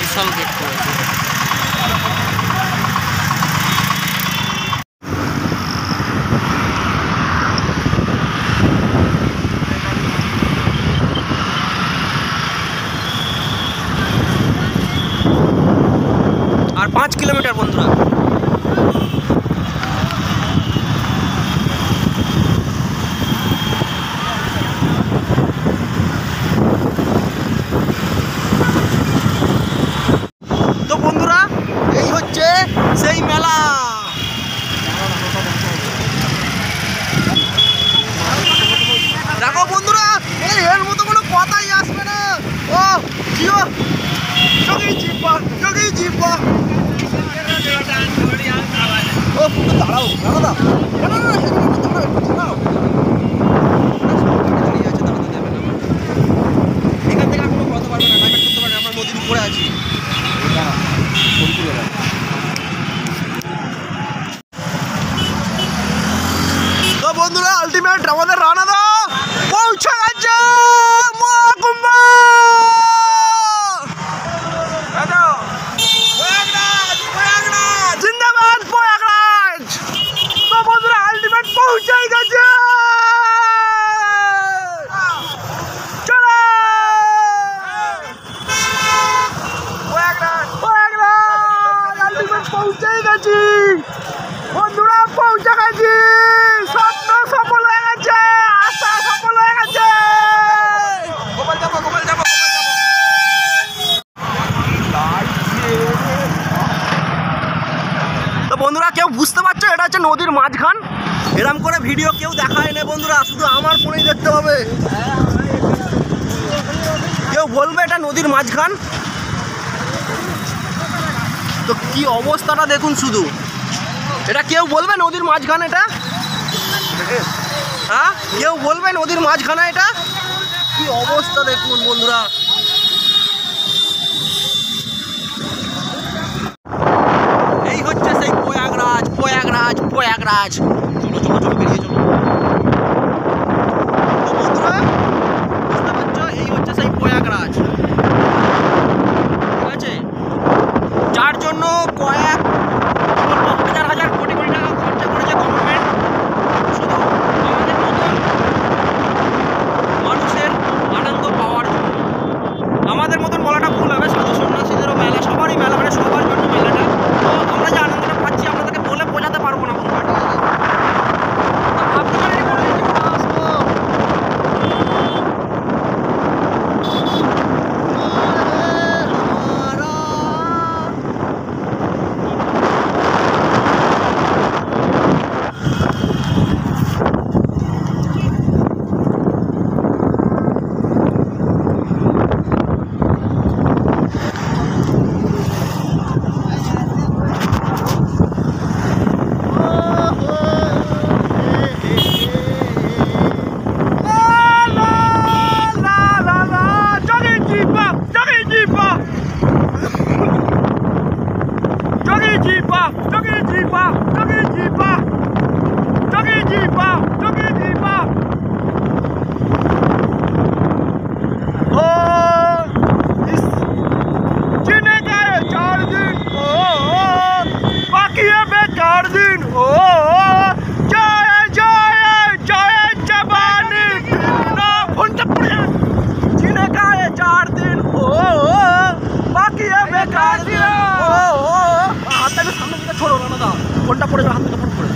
A: বিশাল গেট করেছে। আর 5 কিলোমিটার বন্ধুরা। তো বন্ধুরা, এই হচ্ছে সেই মেলা। দেখো বন্ধুরা, এর মতো কোনো কথাই আসবে না। ও জিও যোগী জিব্বা, যোগী জিব্বা। ও দাঁড়াও, দাঁড়াও, এখান থেকে কোনো কথা পারবে না, ডাইভার্ট করতে পারবে না, আমরা নদীর উপরে আছি। তো বন্ধুরা, আলটিমেট আমাদের রানাদা পৌঁছে গেছে মহাকুম্ভ। জিন্দাবাদ প্রয়াগরাজ। তো বন্ধুরা, আলটিমেট পৌঁছে গেছে। চলো প্রয়াগরাজ, আলটিমেট পৌঁছে গেছি বন্ধুরা, পৌঁছে গেছি। স্বপ্ন সফল হয়ে গেছে, আশা সফল হয়ে গেছে। গোপাল যাবো, গোপাল যাবো, তো বন্ধুরা, কেউ বুঝতে পারছো এটা হচ্ছে নদীর মাঝখান। এরকম করে ভিডিও কেউ দেখায় না বন্ধুরা, শুধু আমার ফোনেই দেখতে হবে। কেউ বলবে এটা নদীর মাঝখান। তো কি অবস্থাটা দেখুন শুধু, এটা কেউ বলবে নদীর মাঝখান এটা? হ্যাঁ, কেউ বলবে নদীর মাঝখানে এটা? কি অবস্থা দেখুন বন্ধুরা। এই হচ্ছে সেই প্রয়াগরাজ, প্রয়াগরাজ, প্রয়াগরাজ। চলো চলো চলো, বেরিয়ে চলো। তো বন্ধুরা, বুঝতে পারছো, এই হচ্ছে সেই প্রয়াগরাজ, ঠিক আছে। যার জন্য কয়েক হাজার হাজার কোটি কোটি টাকা খরচা করেছে গভর্নমেন্ট, শুধু আমাদের মতন মানুষের আনন্দ পাওয়ার জন্য। আমাদের মতন বলাটা ভুল হবে, সাধু সন্ন্যাসীদেরও মেলা, সবারই মেলা, মানে সবার জন্য মেলাটা। তো আমরা যে আনন্দটা পাচ্ছি আমরা করে যাও, হাত দুটো ফট করে।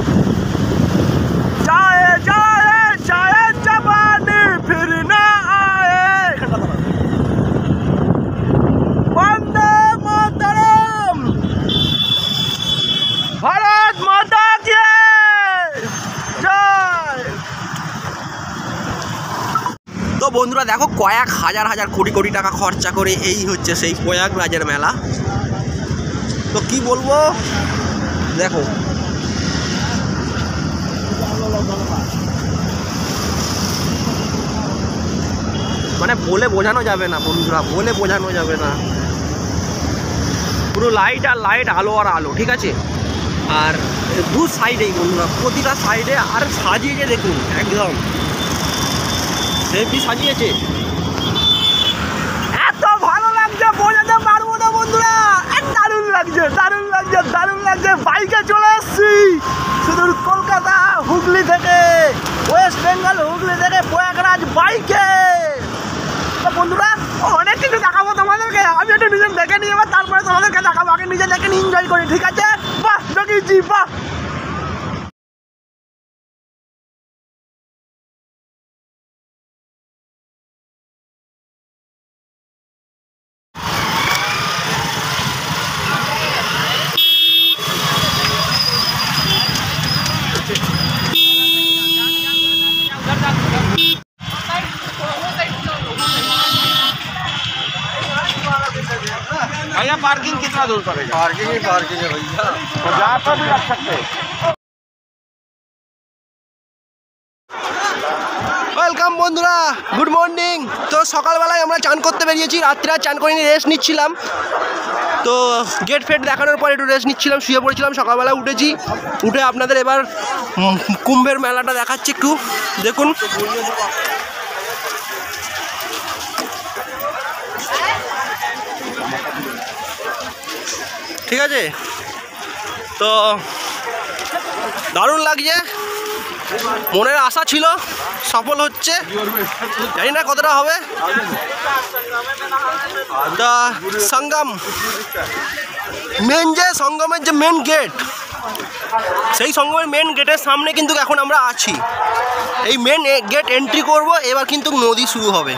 A: जाए जाए जाए जवानी फिर ना आए, वंदे मातरम, भारत माता की जय। তো বন্ধুরা দেখো, কয়েক হাজার হাজার কোটি কোটি টাকা খরচা করে এই হচ্ছে সেই প্রয়াগরাজের মেলা। তো কি বলবো, দেখো মানে বলে বোঝানো যাবে না বন্ধুরা, বলে বোঝানো যাবে না। পুরো লাইট আর লাইট, আলো আর আলো, ঠিক আছে। আর দু সাইডেই বন্ধুরা, প্রতিটা সাইডে আর সাজিয়েছে দেখুন, একদম হেভি সাজিয়েছে। এত ভালো লাগছে বোঝাতে পারবো না বন্ধুরা, দারুণ লাগছে দারুণ লাগছে দারুণ লাগছে। বাইকে চলে এসেছি সুদূর কলকাতা হুগলি থেকে, ওয়েস্ট বেঙ্গল হুগলি থেকে প্রয়াগরাজ বাইকে। তো বন্ধুরা অনেক কিছু দেখাবো তোমাদেরকে, আমি একটু নিজে দেখে নিই, এবার তারপরে তোমাদেরকে দেখাবো। আগে নিজে দেখে নিই, এনজয় করি, ঠিক আছে। বাহ জগিজি বাহ।
B: भैया पार्किंग कितना दूर पड़ेगा? पार्किंग ही पार्किंग है भैया, तो जहाँ पर भी रख सकते हैं।
A: ওয়েলকাম বন্ধুরা, গুড মর্নিং। তো সকালবেলায় আমরা চান করতে বেরিয়েছি, রাত্রে আর চান করিনি, রেস্ট নিচ্ছিলাম। তো গেট ফেট দেখানোর পর একটু রেস্ট নিচ্ছিলাম, শুয়ে পড়েছিলাম। সকালবেলা উঠেছি, উঠে আপনাদের এবার কুম্ভের মেলাটা দেখাচ্ছি, একটু দেখুন। ঠিক আছে, তো দারুণ লাগছে। মনের আশা ছিল, সফল হচ্ছে, জানি না কতটা হবে। তা সঙ্গম মেন, যে সঙ্গমের যে মেন গেট, সেই সঙ্গমের মেন গেটের সামনে কিন্তু এখন আমরা আছি। এই মেন গেট এন্ট্রি করব, এবার কিন্তু নদী শুরু হবে।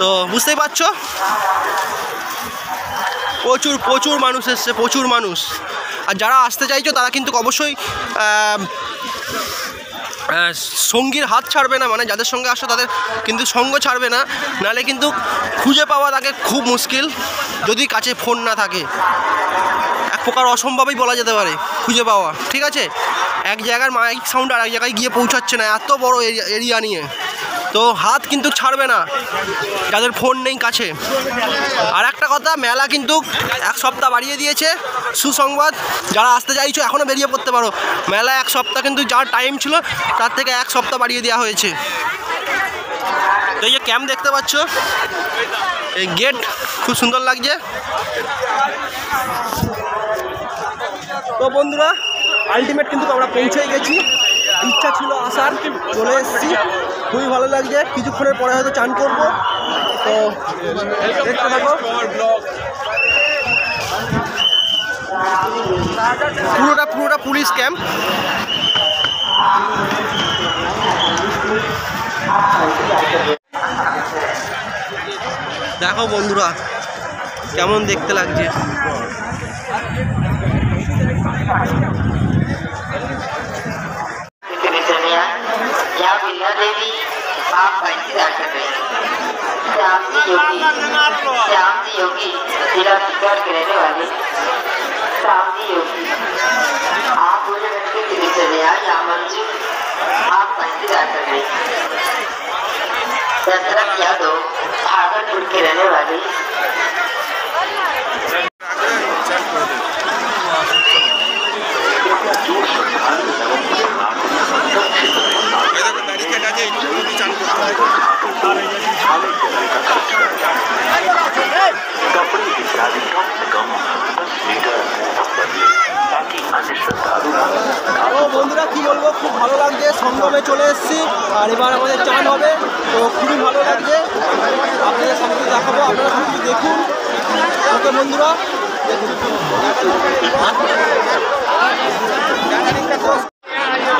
A: তো বুঝতেই পারছো, প্রচুর প্রচুর মানুষ এসছে, প্রচুর মানুষ। আর যারা আসতে চাইছো তারা কিন্তু অবশ্যই সঙ্গীর হাত ছাড়বে না, মানে যাদের সঙ্গে আসো তাদের কিন্তু সঙ্গ ছাড়বে না, নাহলে কিন্তু খুঁজে পাওয়া তাকে খুব মুশকিল, যদি কাছে ফোন না থাকে। এক প্রকার অসম্ভবই বলা যেতে পারে খুঁজে পাওয়া, ঠিক আছে। এক জায়গার মাইক সাউন্ড আর এক জায়গায় গিয়ে পৌঁছাচ্ছে না, এত বড় এরিয়া নিয়ে। তো হাত কিন্তু ছাড়বে না যাদের ফোন নেই কাছে। আর একটা কথা, মেলা কিন্তু এক সপ্তাহ বাড়িয়ে দিয়েছে, সুসংবাদ। যারা আসতে চাইছো এখনও বেরিয়ে পড়তে পারো। মেলা এক সপ্তাহ কিন্তু যা টাইম ছিল তার থেকে এক সপ্তাহ বাড়িয়ে দেওয়া হয়েছে। তো এই যে ক্যাম্প দেখতে পাচ্ছ, এই গেট খুব সুন্দর লাগছে। তো বন্ধুরা আলটিমেট কিন্তু আমরা পৌঁছেই গেছি। ইচ্ছা ছিল আসার, চলে এসেছি, খুবই ভালো লাগছে। কিছুক্ষণের পরে হয়তো চান করবো। তো দেখতে থাকো, পুরোটা পুলিশ ক্যাম্প। দেখো বন্ধুরা কেমন দেখতে লাগছে।
C: योगी जिला सीकर के रहने वाले श्यामजी योगी, आप मुझे करके दिनचर्या या मंजू आप का इंतजार कर रहे। दशरथ यादव भागलपुर के रहने वाले
A: বন্ধুরা কি বলবো, খুব ভালো লাগছে। সঙ্গমে চলে এসেছি আর এবার আমাদের চান হবে, তো খুবই ভালো লাগছে। আপনাদের সামনে দেখাবো, আপনারা সব দেখুন। ওকে বন্ধুরা দেখুন।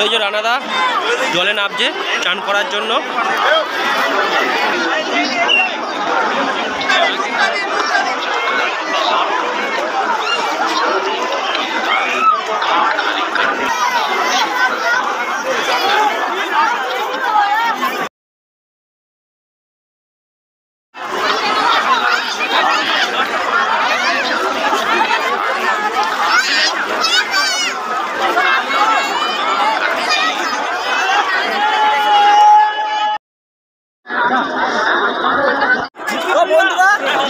A: ওই যে রানাদা জলে নামছে চান করার জন্য।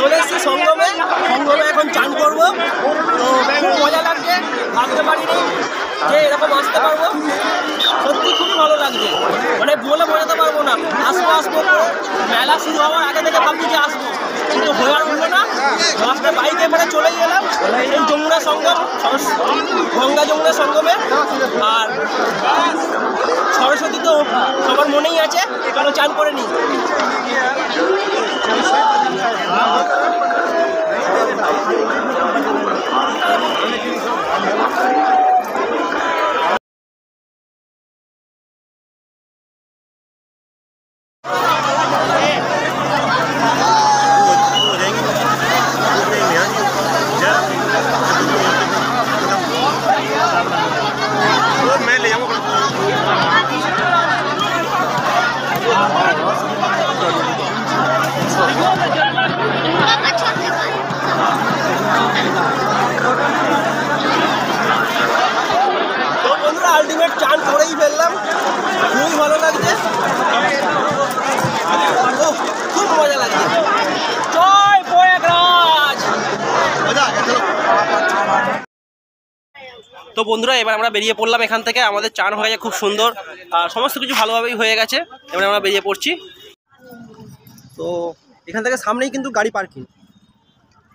A: চলে এসেছি সঙ্গমে এখন চান করবো। তো খুব মজা লাগছে, ভাবতে পারিনি যে এরকম আসতে পারবো। সত্যি খুব ভালো লাগছে, মানে বলে বোঝাতে পারবো না। আসবো মেলা শুরু হওয়ার আগে থেকে ভাবছি যে আসবো, কিন্তু হয়ে আর উঠলো না। লাস্টে বাইকে এবারে চলে গেলাম এই যমুনা সঙ্গম, গঙ্গা যমুনা সঙ্গমে। আর সরস্বতী তো সবার মনেই আছে, কারণ চান করে নিই। আলটিমেট চান করেই ফেললাম, খুবই ভালো লাগছে, খুব মজা লাগছে। জয় প্রয়াগরাজ। তো বন্ধুরা এবার আমরা বেরিয়ে পড়লাম এখান থেকে। আমাদের চান হয়ে গেছে খুব সুন্দর, আর সমস্ত কিছু ভালোভাবেই হয়ে গেছে। এবার আমরা বেরিয়ে পড়ছি। তো এখান থেকে সামনেই কিন্তু গাড়ি পার্কিং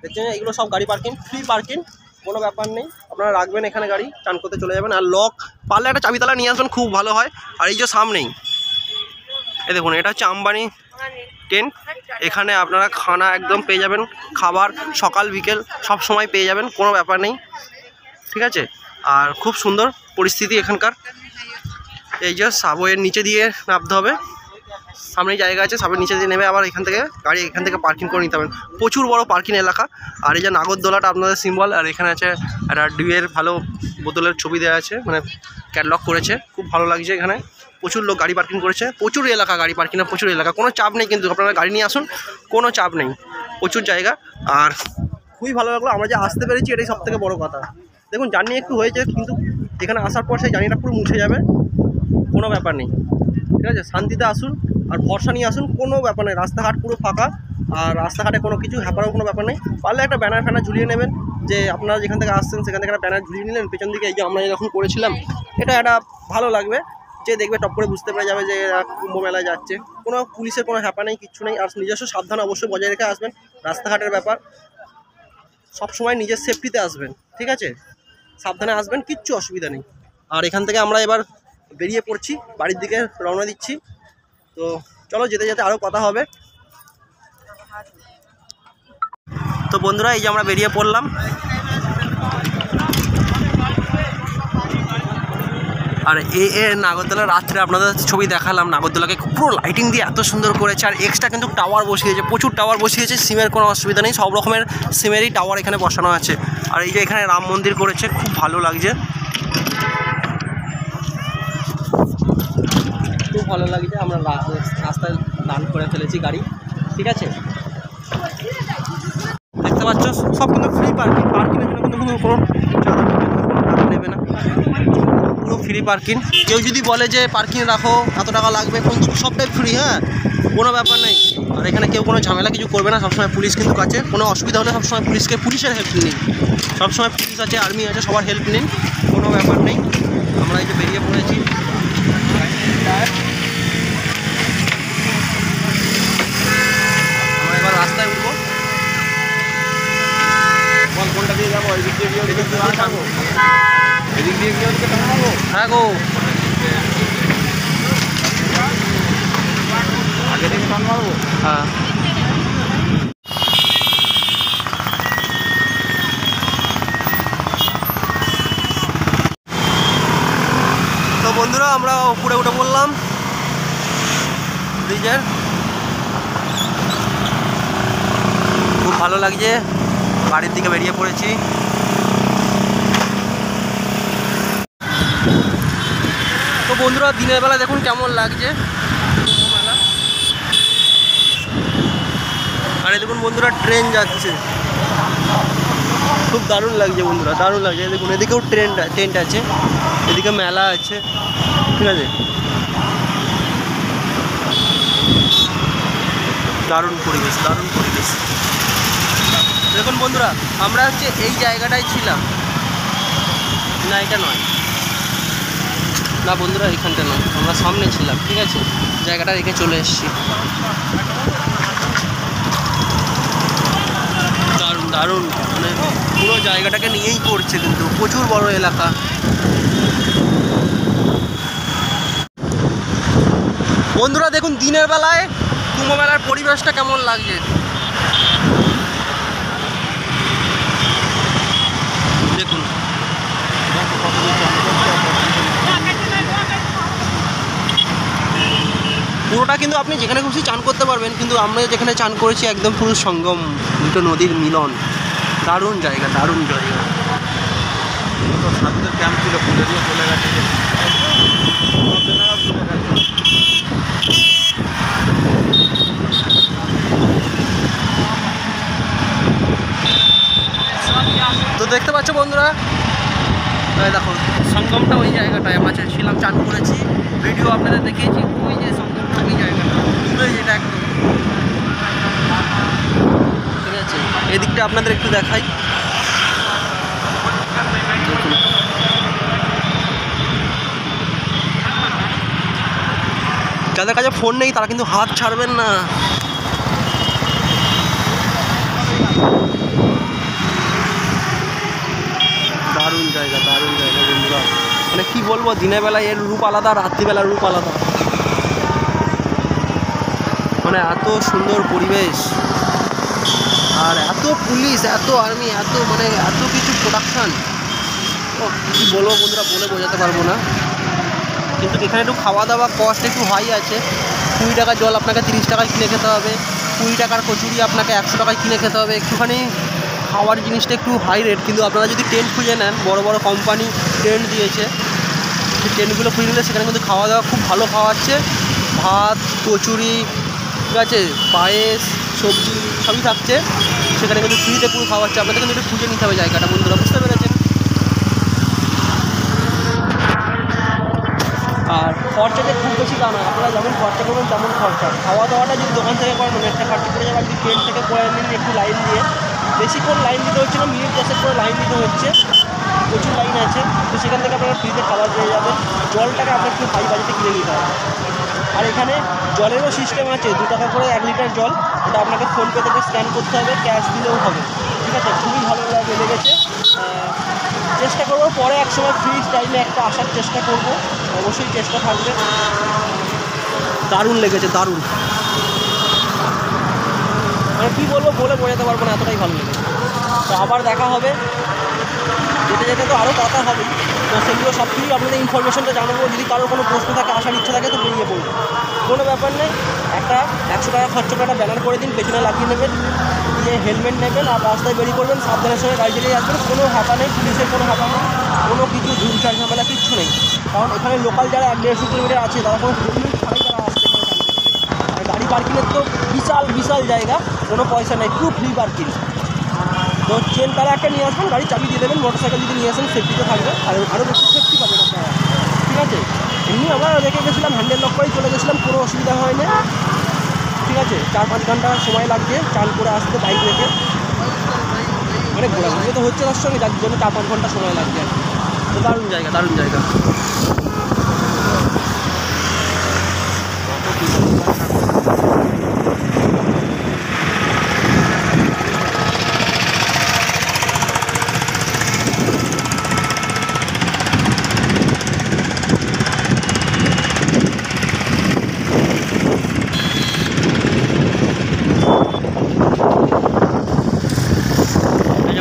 A: দেখছেন, এগুলো সব গাড়ি পার্কিং, ফ্রি পার্কিং, কোনো ব্যাপার নেই। আপনারা রাখবেন এখানে গাড়ি, চান করতে চলে যাবেন। আর লক পারলে একটা চাবিতালা নিয়ে আসবেন, খুব ভালো হয়। আর এই যে সামনেই এই দেখুন, এটা হচ্ছে আম্বানি টেন্ট। এখানে আপনারা খানা একদম পেয়ে যাবেন, খাবার সকাল বিকেল সব সময় পেয়ে যাবেন, কোনো ব্যাপার নেই, ঠিক আছে। আর খুব সুন্দর পরিস্থিতি এখানকার। এই যে সাবওয়ের নিচে দিয়ে নামতে হবে, সামনে জায়গা আছে, সামনের নিচে দিয়ে নেমে আবার এখান থেকে পার্কিং করে নিতে হবে। প্রচুর বড় পার্কিং এলাকা। আর এই যে নাগরদোলাটা আপনাদের সিম্বল, আর এখানে আছে একটা ডিউয়ের ভালো বোতলের ছবি দেওয়া আছে, মানে ক্যাটলগ করেছে, খুব ভালো লাগছে। এখানে প্রচুর লোক গাড়ি পার্কিং করেছে, প্রচুর এলাকা গাড়ি পার্কিংয়ের, প্রচুর এলাকা, কোনো চাপ নেই কিন্তু। আপনারা গাড়ি নিয়ে আসুন, কোনো চাপ নেই, প্রচুর জায়গা। আর খুবই ভালো লাগলো, আমরা যে আসতে পেরেছি এটাই সবথেকে বড় কথা। দেখুন জার্নি একটু হয়েছে, কিন্তু এখানে আসার পর সেই জার্নিটা পুরো মুছে যাবে, কোনো ব্যাপার নেই, ঠিক আছে। শান্তিতে আসুন আর ভরসা নিয়ে আসুন, কোনো ব্যাপার নেই। রাস্তাঘাট পুরো ফাঁকা, আর রাস্তাঘাটে কোনো কিছু হ্যাপারও কোনো ব্যাপার নেই। পারলে একটা ব্যানার ফ্যানার ঝুলিয়ে নেবেন, যে আপনারা যেখান থেকে আসছেন সেখান থেকে একটা ব্যানার ঝুলিয়ে নিলেন পেছন দিকে, এই যে আমরা এরকম করেছিলাম, এটা একটা ভালো লাগবে। যে দেখবে টপ করে বুঝতে পেরে যাবে যে কুম্ভ মেলায় যাচ্ছে। কোনো পুলিশের কোনো হ্যাপা নেই, কিচ্ছু নেই। আর নিজস্ব সাবধান অবশ্যই বজায় রেখে আসবেন। রাস্তাঘাটের ব্যাপার সবসময় নিজের সেফটিতে আসবেন, ঠিক আছে, সাবধানে আসবেন, কিচ্ছু অসুবিধা নেই। আর এখান থেকে আমরা এবার বেরিয়ে পড়ছি, বাড়ির দিকে রওনা দিচ্ছি। তো চলো, যেতে যেতে আরও কথা হবে। তো বন্ধুরা এই যে আমরা বেরিয়ে পড়লাম। আর নাগরদোলা রাত্রে আপনাদের ছবি দেখালাম, নাগরদোলাকে পুরো লাইটিং দিয়ে এত সুন্দর করেছে। আর এক্সট্রা কিন্তু টাওয়ার বসিয়েছে, প্রচুর টাওয়ার বসিয়েছে, সিমের কোনো অসুবিধা নেই, সব রকমের সিমেরই টাওয়ার এখানে বসানো আছে। আর এই যে এখানে রাম মন্দির করেছে, খুব ভালো লাগছে, খুব ভালো লাগছে। আমরা রাস্তায় দান করে ফেলেছি গাড়ি, ঠিক আছে। দেখতে পাচ্ছ সব কিন্তু ফ্রি পার্কিং, পার্কিংয়ের জন্য কিন্তু কোনো চাঁদা নেবে না, পুরো ফ্রি পার্কিং। কেউ যদি বলে যে পার্কিং রাখো এত টাকা লাগবে, সবটাই ফ্রি, হ্যাঁ, কোনো ব্যাপার নেই। আর এখানে কেউ কোনো ঝামেলা কিছু করবে না, সবসময় পুলিশ কিন্তু কাছে, কোনো অসুবিধা হলে সবসময় পুলিশের হেল্প নিন, সবসময় পুলিশ আছে, আর্মি আছে, সবার হেল্প নিন, কোনো ব্যাপার নেই। আমরা এই যে বেরিয়ে পড়েছি, আমরা এবার রাস্তায় উঠবো। কোনটা দিয়ে যাবো? এদিক দিয়ে গিয়ে থাকবো, এদিক দিয়ে গিয়ে হ্যাঁ গো, আগে থেকে টান মারবো, হ্যাঁ। তো বন্ধুরা আমরা উপরে উঠে পড়লাম ব্রিজের। খুব ভালো লাগছে, বাড়ির দিকে বেরিয়ে পড়েছি। তো বন্ধুরা দিনের বেলা দেখুন কেমন লাগছে মেলা। আর দেখুন বন্ধুরা ট্রেন যাচ্ছে, খুব দারুণ লাগছে বন্ধুরা, দারুণ লাগছে। দেখুন এদিকেও ট্রেন আছে, এদিকে মেলা আছে, ঠিক আছে। দারুণ পরিবেশ, দারুণ পরিবেশ। দেখুন বন্ধুরা আমরা হচ্ছে এই জায়গাটায় ছিলাম, না এটা নয়, না বন্ধুরা এখানটা নয়, আমরা সামনে ছিলাম, ঠিক আছে। জায়গাটা রেখে চলে এসেছি। দারুণ দারুণ, মানে পুরো জায়গাটাকে নিয়েই করছে, কিন্তু প্রচুর বড় এলাকা। বন্ধুরা দেখুন দিনের বেলায় কুম্ভ মেলার পরিবেশটা কেমন লাগছে। দেখুন পুরোটা কিন্তু আপনি যেখানে খুশি চান করতে পারবেন, কিন্তু আমরা যেখানে চান করেছি একদম পুরো সঙ্গম, দুটো নদীর মিলন। দারুণ জায়গা, দারুণ জায়গা।
B: সাধুদের ক্যাম্প ছিল, খুলে দিয়ে চলে গেছে।
A: তো দেখতে পাচ্ছ বন্ধুরা, দেখো সঙ্গমটা ওই জায়গাটায় আমরা ছিলাম, চান করেছি, ভিডিও আপনাদের দেখিয়েছি। ওই যে সঙ্গমটা ওই জায়গাটা, দূরে যেটা একদম, ঠিক আছে। এদিকটা আপনাদের একটু দেখাই। যাদের কাছে ফোন নেই তারা কিন্তু হাত ছাড়বেন না। দারুণ জায়গা, দারুণ জায়গা বন্ধুরা। মানে কি বলবো, দিনের বেলায় এর রূপ আলাদা, রাত্রিবেলার রূপ আলাদা। মানে এত সুন্দর পরিবেশ, আর এত পুলিশ, এত আর্মি, এত মানে এত কিছু প্রোডাকশান, ও কী বলবো বন্ধুরা, বলে বোঝাতে পারবো না। কিন্তু এখানে একটু খাওয়া দাওয়া কস্ট একটু হাই আছে। 20 টাকার জল আপনাকে 30 টাকায় কিনে খেতে হবে, 20 টাকার কচুরি আপনাকে 100 টাকায় কিনে খেতে হবে। একটুখানি খাওয়ার জিনিসটা একটু হাই রেট, কিন্তু আপনারা যদি টেন্ট খুঁজে নেন, বড় বড় কোম্পানি টেন্ট দিয়েছে, সেই টেন্টগুলো খুঁজে নিলে সেখানে কিন্তু খাওয়া দাওয়া খুব ভালো খাওয়াচ্ছে। ভাত, কচুরি, ঠিক আছে, পায়েস, সবজি সবই থাকছে সেখানে, কিন্তু ফ্রিতে পুরো খাওয়াচ্ছে। আপনাদের কিন্তু একটু খুঁজে নিতে হবে জায়গাটা বন্ধুরা, বুঝতে পেরেছেন। আর খরচাটা খুব বেশি দাম নয়, আপনারা যেমন খরচা করবেন তেমন খরচা। খাওয়া দাওয়াটা যদি দোকান থেকে করেন অনেকটা খরচা পড়ে যাবে। আপনি ট্রেন থেকে করে নিন একটু লাইন দিয়ে, বেশিক্ষণ লাইন দিতে হচ্ছে না, মিনিট 10 করে লাইন দিতে হচ্ছে, প্রচুর লাইন আছে। তো সেখান থেকে আপনারা ফ্রিতে খাবার পেয়ে যাবেন। জলটাকে আপনার একটু হাই বাজেটে কিনে নিতে হবে। আর এখানে জলেরও সিস্টেম আছে, 2 টাকা করে 1 লিটার জল, ওটা আপনাকে ফোনপে থেকে স্ক্যান করতে হবে, ক্যাশ দিলেও হবে, ঠিক আছে। খুবই ভালো লেগেছে। চেষ্টা করবো পরে এক সময় ফ্রি টাইমে একটা আসার চেষ্টা করব, অবশ্যই চেষ্টা থাকবে। দারুণ লেগেছে, দারুণ, মানে কী বলবো, বলে বোঝাতে পারবো না, এতটাই ভালো লেগেছে। তো আবার দেখা হবে, যেতে যেতে তো আরও কথা হবে। তো সেগুলো সব কিছুই আপনাদের ইনফরমেশনটা জানাবো। যদি কারোর কোনো প্রশ্ন থাকে, আসার ইচ্ছা থাকে, তো বেরিয়ে পড়বো, কোনো ব্যাপার নেই। একটা 100 টাকা খরচ করে একটা ব্যানার করে দিন, পেছনে লাগিয়ে নেবেন, দিয়ে হেলমেট নেবেন, আর রাস্তায় বেরিয়ে পড়বেন, সাবধানের সঙ্গে গাড়ি চালিয়ে আসবেন। কোনো হাঁপা নেই, পুলিশের কোনো হাঁপা নেই, কোনো কিছু ঝুমঝাড় ঝামেলা কিচ্ছু নেই। কারণ এখানে লোকাল যারা 1-150 কিলোমিটার আছে, তারা কোনো হেলমেট ছাড়াই তারা আসছে এখানে চান করতে। আর গাড়ি পার্কিংয়ের তো বিশাল বিশাল জায়গা, কোনো পয়সা নেই, পুরো ফ্রি পার্কিং। তো চেন তারা একটা নিয়ে আসবেন, গাড়ি চাবি দিয়ে দেবেন, মোটরসাইকেল যদি নিয়ে আসেন সেফটিতে থাকবে, আর আরও বেশি সেফটি পাবেন আপনারা, ঠিক আছে। এমনি আমরা রেখে গেছিলাম, হ্যান্ডেল লক করেই চলে গেছিলাম, কোনো অসুবিধা হয়নি, ঠিক আছে। 4-5 ঘন্টা সময় লাগছে চান করে আসতে বাইক রেখে, মানে ঘোরাঘুরি তো হচ্ছে তার সঙ্গে, যার জন্য 4-5 ঘন্টা সময় লাগছে আর কি। তো দারুণ জায়গা, দারুণ জায়গা।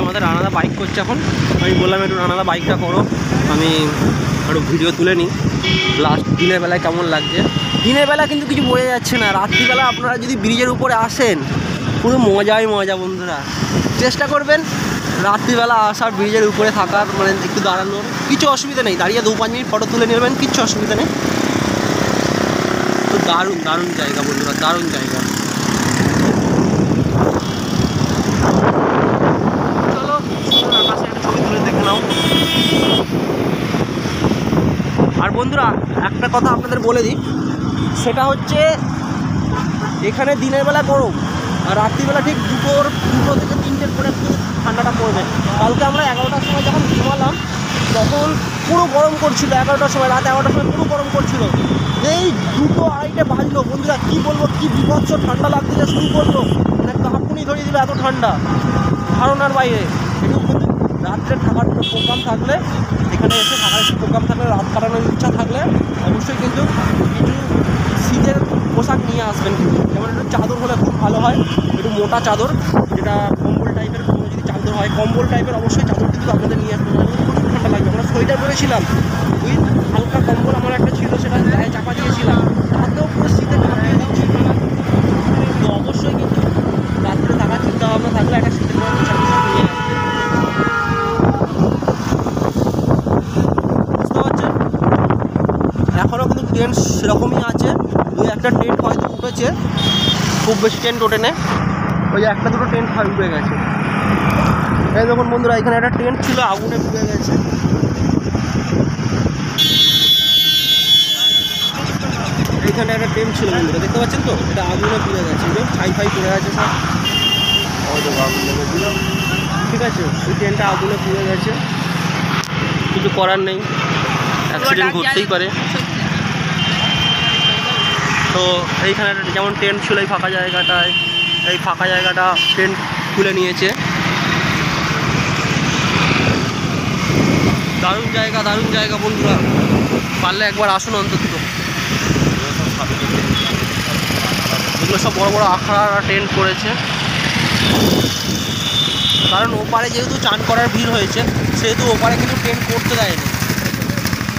A: আমাদের রানাদা বাইক করছে এখন, আমি বললাম একটু রানাদা বাইকটা করো, আমি একটু ভিডিও তুলে নিই লাস্ট দিনের বেলায় কেমন লাগছে। দিনের বেলা কিন্তু কিছু বোঝা যাচ্ছে না, রাত্রিবেলা আপনারা যদি ব্রিজের উপরে আসেন পুরো মজাই মজা বন্ধুরা। চেষ্টা করবেন রাত্রিবেলা আসার, ব্রিজের উপরে থাকার, মানে একটু দাঁড়ানোর কিছু অসুবিধা নেই, দাঁড়িয়ে 2-5 মিনিট ফটো তুলে নেবেন, কিচ্ছু অসুবিধা নেই। তো দারুণ দারুণ জায়গা বন্ধুরা, দারুণ জায়গা। চলো আকাশে একটা ছবি তুলে দেখে নাও। আর বন্ধুরা একটা কথা আপনাদের বলে দিই, সেটা হচ্ছে এখানে দিনের বেলা গরম আর রাত্রিবেলা ঠিক দুটো থেকে 3টের পরে একটু ঠান্ডাটা পড়বে। কালকে আমরা 11টার সময় যখন ঘুমালাম তখন পুরো গরম করছিল, 11টার সময়, রাত 11টার সময় পুরো গরম করছিল। এই 2-2:30 বাজলো বন্ধুরা, কী বলবো, কী বিভৎস ঠান্ডা লাগতে শুরু করলো, মানে কাঁপুনি ধরিয়ে দিল, এত ঠান্ডা ধারণার বাইরে। একটু কিন্তু রাত্রে থাকার প্রোগ্রাম থাকলে, এখানে এসে থাকার প্রোগ্রাম থাকলে, রাত কাটানোর ইচ্ছা থাকলে অবশ্যই কিন্তু কিছু শীতের পোশাক নিয়ে আসবেন কিন্তু। যেমন একটু চাদর হলে খুব ভালো হয়, একটু মোটা চাদর, যেটা কম্বল টাইপের, কোনো যদি চাদর হয় কম্বল টাইপের অবশ্যই চাদর কিন্তু আপনাদের নিয়ে আসবেন। প্রচুর ঠান্ডা লাগবে, আমরা সোয়েটার পরেছিলাম, ওই হালকা কম্বল আমার একটা ছিল, সেটা গায়ে চাপা দিয়েছিলাম, তাতেও পুরো শীতে কাঁপিয়ে দিচ্ছিল। তো অবশ্যই কিন্তু রাত্রে থাকার চিন্তা ভাবনা থাকলে একটা শীতের পোশাক নিয়ে আসবেন। বুঝতে পারছেন? এখনও কিন্তু ট্রেন সেরকমই আছে, 2-1টা ট্রেন হয়তো উঠেছে, খুব বেশি ট্রেন ওঠে না, ওই 1-2টো ট্রেন উঠে গেছে। এই দেখুন বন্ধুরা, এখানে একটা ট্রেন ছিল, আগুনে পুড়ে গেছে। এখানে একটা ট্রেন ছিল বন্ধুরা, দেখতে পাচ্ছেন তো, এটা আগুনে পুড়ে গেছে, ছাই পড়ে গেছে সব, আগুন লেগেছিল। ঠিক আছে, ওই ট্রেনটা আগুনে পুড়ে গেছে, কিছু করার নেই, অ্যাক্সিডেন্ট ঘটতেই পারে। তো এইখানে যেমন ট্রেন ছিল এই ফাঁকা জায়গাটায়, এই ফাঁকা জায়গাটা ট্রেন খুলে নিয়েছে। দারুণ জায়গা বন্ধুরা, পারলে একবার আসুন অন্তত। এগুলো সব বড় বড় আখড়া টেন্ট করেছে, কারণ ওপারে যেহেতু চান করার ভিড় হয়েছে সেহেতু ওপারে কিন্তু টেন্ট করতে দেয়নি।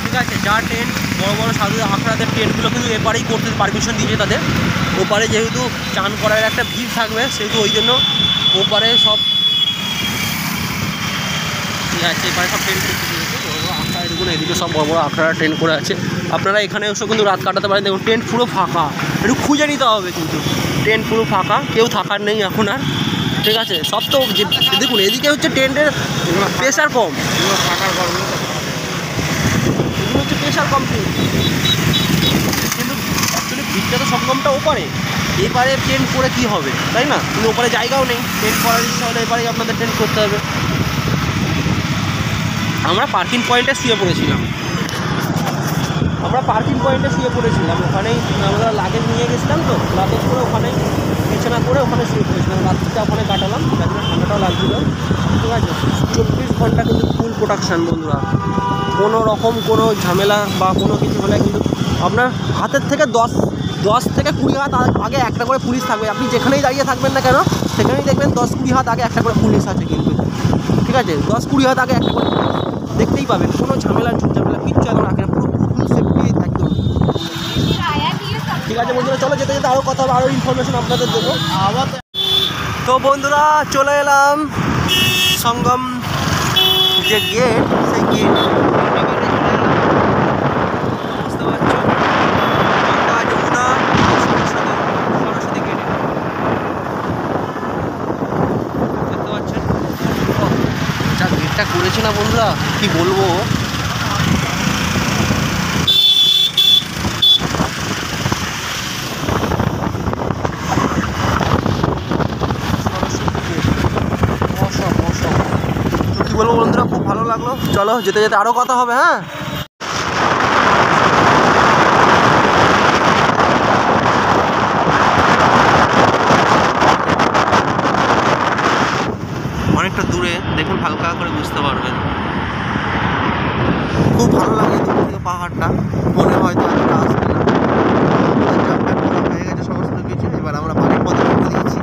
A: ঠিক আছে, যা টেন্ট বড় বড় সাধু আখড়াদের টেন্টগুলো কিন্তু এপারেই করতে পারমিশন দিয়েছে তাদের। ওপারে যেহেতু চান করার একটা ভিড় থাকবে সেহেতু ওই জন্য ওপারে সব ঠিক আছে, এপারে সব টেন্ট করতে দিয়েছে। বড় বড় আখড়া এগুলো, এদিকে সব বড় বড় আখড়া টেন্ট করে আছে। আপনারা এখানে এসেও কিন্তু রাত কাটাতে পারেন। দেখুন টেন্ট পুরো ফাঁকা, একটু খুঁজে নিতে হবে কিন্তু, টেন্ট পুরো ফাঁকা, কেউ থাকার নেই এখন আর। ঠিক আছে, সব তো দেখুন এদিকে হচ্ছে টেন্টের প্রেশার কম,
B: থাকার ঘরগুলো
A: এগুলো হচ্ছে প্রেশার কম, কিন্তু অ্যাকচুয়ালি ভিড়টা তো সবকমটা ওপারে, এপারে টেন্ট করে কী হবে, তাই না? কিন্তু ওপারে জায়গাও নেই, টেন্ট করার ইচ্ছা হলে এপারেই আপনাদের টেন্ট করতে হবে। আমরা পার্কিং পয়েন্টে শুয়ে পড়েছিলাম, ওখানেই আমরা লাগেজ নিয়ে গেছিলাম, তো লাগেজ করে ওখানেই বিছানা করে ওখানে শুয়ে পড়েছিলাম, রাত্রিটা ওখানে কাটালাম, যার জন্য ঠান্ডাটাও লাগছিল। ঠিক আছে, 24 ঘন্টা কিন্তু ফুল প্রোটেকশান বন্ধুরা, কোনো রকম কোনো ঝামেলা বা কোনো কিছু হলে কিন্তু আপনার হাতের থেকে 10 থেকে 20 হাত আগে একটা করে পুলিশ থাকবে। আপনি যেখানেই দাঁড়িয়ে থাকবেন না কেন সেখানেই দেখবেন 10-20 হাত আগে একটা করে পুলিশ আছে কিন্তু। ঠিক আছে, 10-20 হাত আগে একটা করে দেখতেই পাবেন, কোনো ঝামেলা কিচ্ছু একদম রাখে না, পুরো ফুল সেফটি একদম। ঠিক আছে বন্ধুরা, চলো যেতে যেতে আরও কথা হবে, আরও ইনফরমেশন আপনাদের দেবো। তো বন্ধুরা চলে এলাম সঙ্গম যে গেট, সেই গেট বুঝতে পারছো, গঙ্গা যমুনা সরস্বতী গেটে দেখতে পাচ্ছেন। যা গেটটা করেছে না বন্ধুরা, কি বলবো, কি বলবো বন্ধুরা, খুব ভালো লাগলো। চলো যেতে যেতে আরও কথা হবে। হ্যাঁ, অনেকটা দূরে দেখুন, হালকা করে বুঝতে পারবেন, খুব ভালো লাগে দূর থেকে পাহাড়টা, মনে হয়তো এতটা আসবে না। হয়ে গেছে সমস্ত কিছু, এবার আমরা বাড়ির পথে রওনা দিয়েছি।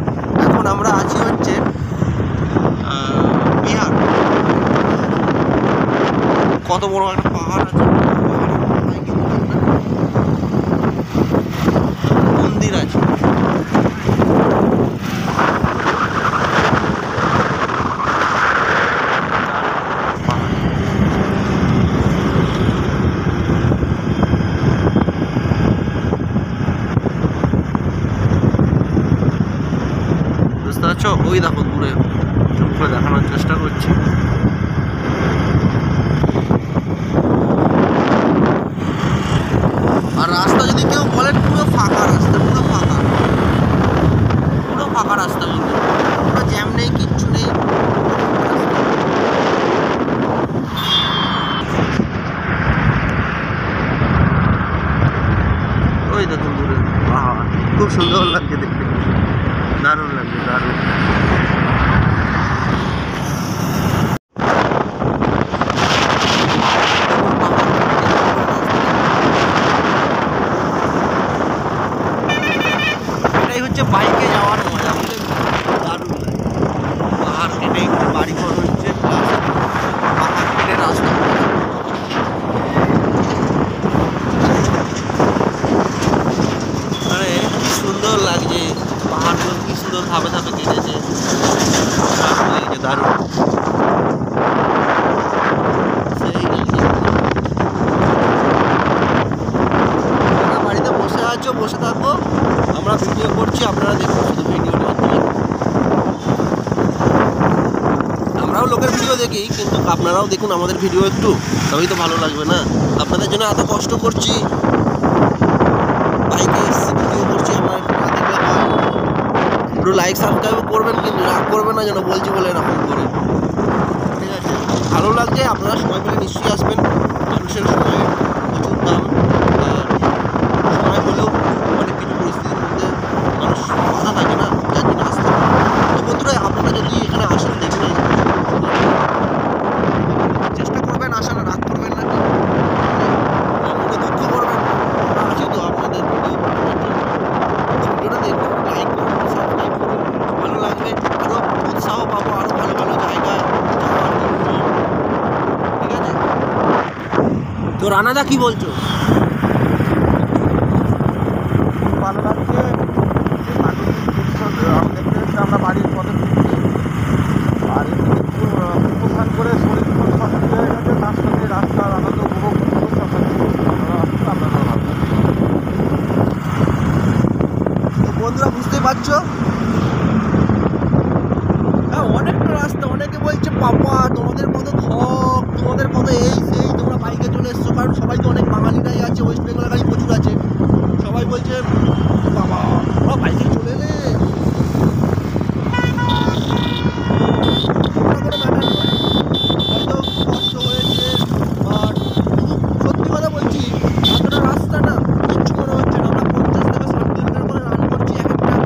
A: এখন আমরা আছি হচ্ছে বিহার, কত বড় একটা পাহাড় আছে। বুঝতে পারছো? ওই দেখো দূরে, চুপ করে দেখানোর চেষ্টা করছি। আর রাস্তা যদি কেউ বলেন পুরো ফাঁকা রাস্তা, পুরো ফাঁকা, পুরো ফাঁকা রাস্তা, কিন্তু কোনো জ্যাম নেই, কিচ্ছু নেই। ওই দেখুন দূরে পাহাড়, খুব সুন্দর লাগছে দেখতে, দারুণ লাগছে, দারুণ। এটাই হচ্ছে বাইকে যাওয়ার মজা, দারুণ লাগে। পাহাড় কেটে বাড়ি ঘর হচ্ছে, প্লাস পাহাড় কেটে রাস্তা। মানে কি সুন্দর লাগছে, পাহাড়গুলো কি সুন্দর ধাপে ধাপে কেটেছে, দারুণ লাগছে, দারুণ। সেই লাগছে। তোমরা বাড়িতে বসে আছো, বসে থাকো, আমরা ভিডিও করছি, আপনারা দেখুন শুধু ভিডিওর মাধ্যমে। আমরাও লোকের ভিডিও দেখি, কিন্তু আপনারাও দেখুন আমাদের ভিডিও একটু, তবেই তো ভালো লাগবে না? আপনাদের জন্য এত কষ্ট করছি, বাইকে ভিডিও করছি, আপনারা একটু না দেখলে হয়? একটু লাইক সাবস্ক্রাইব করবেন, কিন্তু রাগ করবেন না যেন বলছি বলে এরকম করে, ঠিক আছে? ভালো লাগছে, আপনারা সময় পেলে নিশ্চয়ই আসবেন। মানুষের সময় প্রচুর দাম, সময় হলেও অনেক কিছু পরিস্থিতির মধ্যে মানুষ বাধা থাকে না, যার জন্য আসতে হবে। তো বন্ধুরা, আপনারা যদি এখানে আসেন, দেখবেন, চেষ্টা করবেন আসার, রাগ করবেন না, মনে দুঃখ করবেন। আমরা আছি তো আপনাদের ভিডিও বানানোর জন্য। ভিডিওটা দেখুন, লাইক করুন, সাবস্ক্রাইব করুন, ভালো লাগবে, আরও উৎসাহ পাবো আরও ভালো ভালো জায়গায় যাওয়ার জন্য, ঠিক আছে? তো রানাদা কি বলছো?
B: ভালো লাগছে, আমরা বাড়ির পথে ফিরছি, আর একটু প্রস্থান করে শরীর হয়ে গেছে, তার সাথে রাস্তার আনন্দ উপভোগ করতে
A: বন্ধুরা বুঝতেই পারছো, হ্যাঁ, অনেকটা রাস্তা। অনেকে বলছে বাবা তোমাদের কত ধক, তোমাদের কত এই সেই, তোমরা বাইকে চলে এসছো। কারণ সবাই তো অনেক বাঙালিরাই আছে, ওয়েস্ট বেঙ্গলের গাড়ি প্রচুর আছে। সবাই বলছে বাবা তোমরা বাইকে চলে এলে, কোনো ম্যাটার নয়, হয়তো কষ্ট হয়েছে, বাট সত্যি কথা বলছি, এতটা রাস্তা না কিচ্ছু মনে হচ্ছে না। আমরা 50 থেকে 60 কিলোমিটার করে রান করছি এক একটা,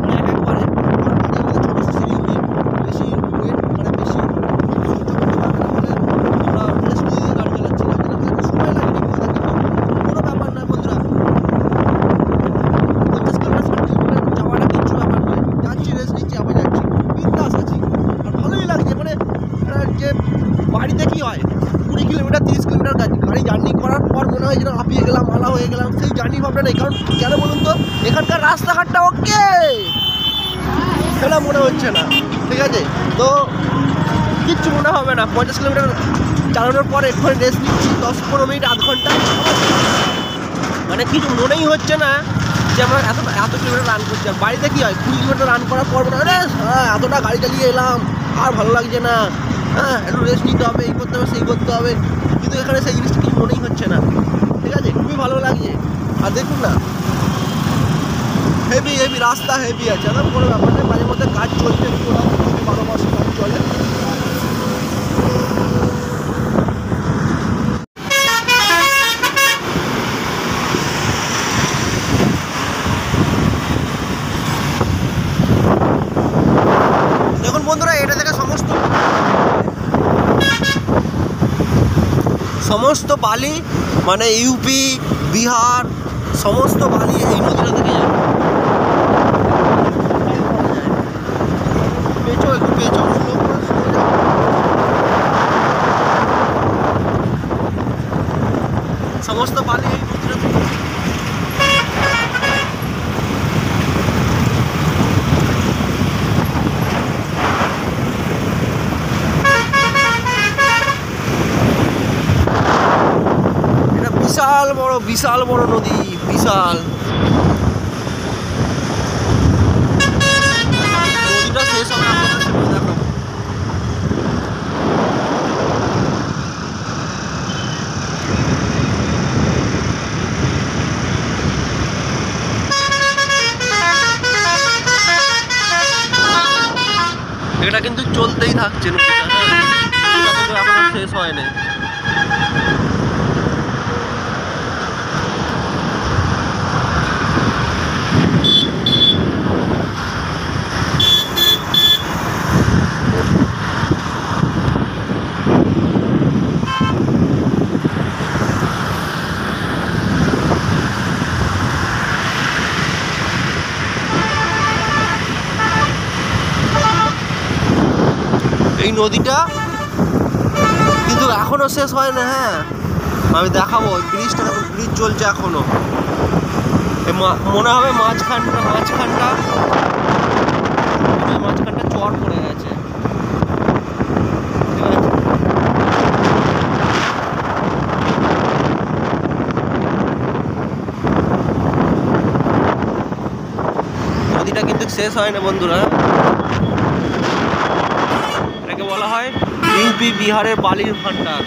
A: মানে এক একবারে। কারণ গাড়ি আমাদের ছোটো সিসির বেশি ওয়েট, মানে বেশি সহ্য করতে পারবে না বলে আমরা রেস্ট দিয়ে গাড়ি চালাচ্ছি। যার জন্য আমাদের সময় লাগে ঠিক কথা, কিন্তু কোনো ব্যাপার নয় বন্ধুরা। 50 কিলোমিটার 60 কিলোমিটার যাওয়াটা কিচ্ছু ব্যাপার নয়। যাচ্ছি, রেস্ট নিচ্ছি, আবার যাচ্ছি, বিন্দাস আছি, আর ভালোই লাগছে। মানে যে বাড়িতে কি হয়, 20 কিলোমিটার 30 কিলোমিটার গাড়ি জার্নি করার পর মনে হয় যেন হাঁপিয়ে গেলাম, মালা হয়ে গেলাম, সেই জার্নি ভাবনা নেই। কারণ কেন বলুন তো, এখানকার রাস্তাঘাটটা ওকে, সেটা মনে হচ্ছে না, ঠিক আছে? তো কিচ্ছু মনে হবে না। 50 কিলোমিটার চালানোর পর একটু রেস্ট নিচ্ছি, 10-15 মিনিট, আধ ঘন্টা, মানে কিছু মনেই হচ্ছে না যে আমরা এত কিলোমিটার রান করছি। আর বাড়িতে কি হয়, 20 কিলোমিটার রান করার পর মনে হয় এতটা গাড়ি চালিয়ে এলাম, আর ভালো লাগছে না, হ্যাঁ একটু রেস্ট নিতে হবে, এই করতে হবে, সেই করতে হবে। কিন্তু এখানে সেই জিনিসটা কিছু মনেই হচ্ছে না, ঠিক আছে? খুবই ভালো লাগছে। আর দেখুন না, হেভি হেভি রাস্তা, হেভি আছে, এখন কোনো ব্যাপার নেই। মাঝে মধ্যে কাজ চলছে, একটু 12 মাস কাজ চলে। দেখুন বন্ধুরা, এটা থেকে সমস্ত বালি, মানে ইউপি, বিহার, সমস্ত বালি এই নদীটা থেকে যায়। পেঁচো, একটু পেঁচো, সমস্ত বালি এই নদীটা থেকে। বিশাল বড় নদী, বিশাল। এটা কিন্তু চলতেই থাকছে নদীটা, হ্যাঁ, নদীটা কিন্তু এখনো শেষ হয়নি। এই নদীটা কিন্তু এখনো শেষ হয় না, হ্যাঁ, আমি দেখাবো। ব্রিজটা, ব্রিজ চলছে এখনো, মনে হবে মাঝখানটা চর পড়ে গেছে, ঠিক আছে। নদীটা কিন্তু শেষ হয় না বন্ধুরা। এটাকে বলা হয় ইউপি বিহারের বালির ভান্ডার,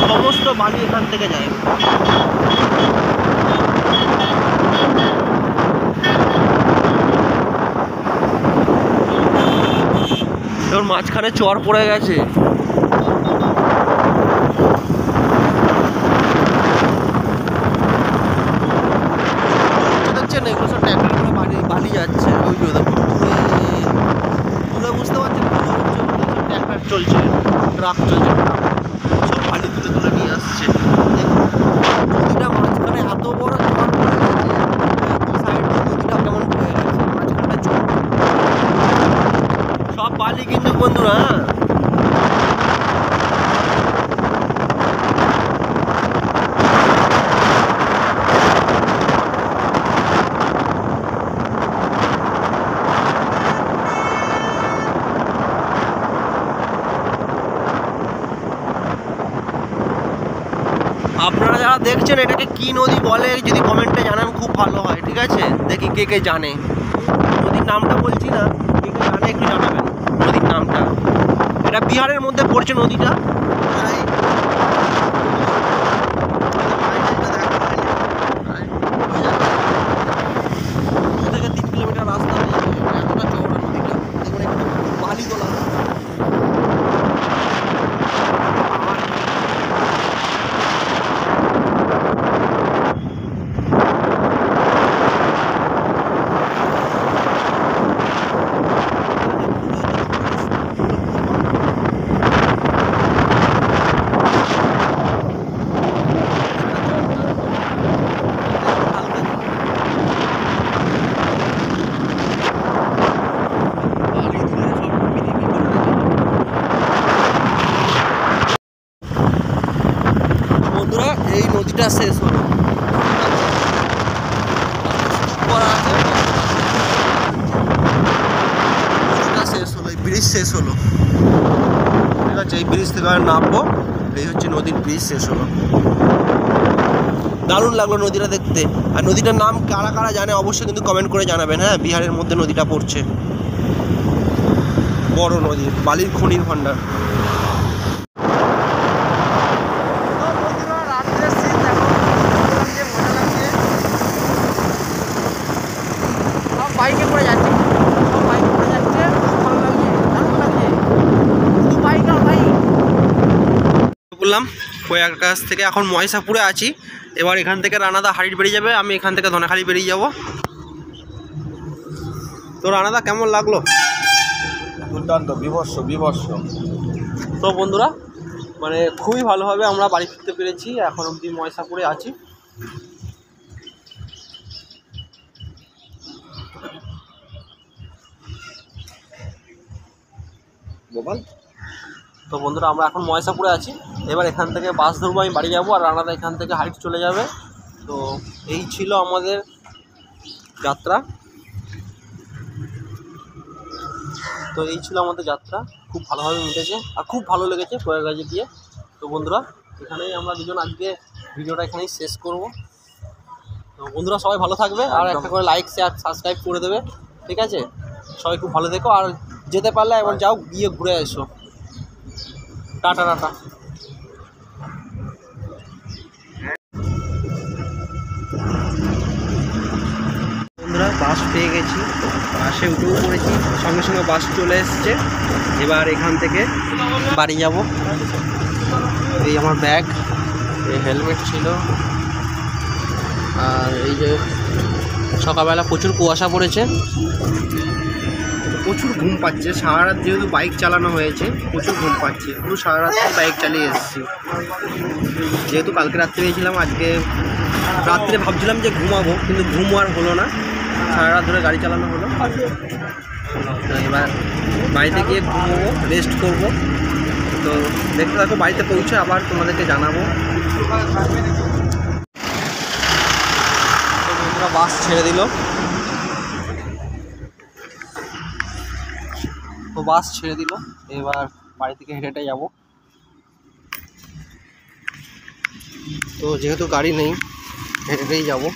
A: সমস্ত বালি এখান থেকে যায়। তোর মাঝখানে চর পড়ে গেছে। দেখছেন এগুলো সব ট্র্যাক্টর করে বালি যাচ্ছে, ওই যে দেখুন দূরে বুঝতে পারছেন, ট্র্যাক্টর চলছে, ট্রাক চলছে, সব বালি তুলে নিয়ে আসছে। নদীটা মাঝখানে এত বড় চর পড়ে গেছে, দু সাইড নদীটা কেমন হয়ে গেছে, মাঝখানটা চর, সব বালি কিন্তু বন্ধুরা। আপনারা যারা দেখছেন এটাকে কি নদী বলে যদি কমেন্টে জানান খুব ভালো হয়, ঠিক আছে। দেখি কে কে জানে, নদীর নামটা বলছি না, কে কে জানে একটু জানাবেন নদীর নামটা। এটা বিহারের মধ্যে পড়ছে নদীটা। দু থেকে 3 কিলোমিটার রাস্তা হয়ে যাবে, এতটা চওড়া নদীটা, দেখুন একটু বালি তোলা। এই নদীটা শেষ হলো, নদীটা শেষ হলো, এই ব্রিজ শেষ হলো, ঠিক আছে। এই ব্রিজ থেকে আর নামবো, এই হচ্ছে নদীর ব্রিজ শেষ হলো। দারুণ লাগলো নদীটা দেখতে। আর নদীটার নাম কারা কারা জানে অবশ্যই কিন্তু কমেন্ট করে জানাবেন, হ্যাঁ। বিহারের মধ্যে নদীটা পড়ছে, বড় নদী, বালির খনির ভান্ডার। বাইকে করে যাচ্ছে, বাইকে করে যাচ্ছে, ভালো লাগছে, দারুণ লাগছে, শুধু বাইক আর বাইক। বললাম প্রয়াগরাজ থেকে এখন মহেশাপুরে আছি, এবার এখান থেকে রানাদা হাড়ির বেরিয়ে যাবে, আমি এখান থেকে ধনেখালি বেরিয়ে যাব। তো রানাদা কেমন লাগলো?
B: দুর্দান্ত, বিভৎস।
A: তো বন্ধুরা মানে খুবই ভালোভাবে আমরা বাড়ি ফিরতে পেরেছি, এখন অবধি মহেশাপুরে আছি। তো বন্ধুরা আমরা এখন মহেশাপুরে আছি, এবার এখান থেকে বাস ধরবো, আমি বাড়ি যাবো, আর রানাদা এখান থেকে হাইট চলে যাবে। তো এই ছিল আমাদের যাত্রা, খুব ভালোভাবে মিটেছে আর খুব ভালো লেগেছে প্রয়াগরাজে গিয়ে। তো বন্ধুরা এখানেই আমরা দুজন আজকে ভিডিওটা এখানেই শেষ করব। তো বন্ধুরা সবাই ভালো থাকবে, আর একটা করে লাইক শেয়ার সাবস্ক্রাইব করে দেবে, ঠিক আছে। সবাই খুব ভালো থেকো, আর যেতে পারলে একবার যাও, গিয়ে ঘুরে এসো। Tata tata. বন্ধুরা বাস পেয়ে গেছি, বাসে উঠেও পড়েছি, সঙ্গে সঙ্গে বাস চলে এসছে। এবার এখান থেকে বাড়ি যাব। এই আমার ব্যাগ, এই হেলমেট ছিল, আর এই যে সকালবেলা প্রচুর কুয়াশা পড়েছে, প্রচুর ঘুম পাচ্ছে। সারা রাত যেহেতু বাইক চালানো হয়েছে, প্রচুর ঘুম পাচ্ছে। পুরো সারা রাত বাইক চালিয়ে এসেছি। যেহেতু কালকে রাত্রে গিয়েছিলাম, আজকে রাত্রে ভাবছিলাম যে ঘুমাবো, কিন্তু ঘুম আর হলো না, সারা রাত ধরে গাড়ি চালানো হলো। তো এবার বাড়িতে গিয়ে ঘুমোবো, রেস্ট করব। তো দেখতে থাকো, বাড়িতে পৌঁছে আবার তোমাদেরকে জানাবো। তো বন্ধুরা বাস ছেড়ে দিল, এবার বাড়ি থেকে হেঁটে হেঁটে যাবো। তো যেহেতু গাড়ি নেই, হেঁটে হেঁটেই যাবো।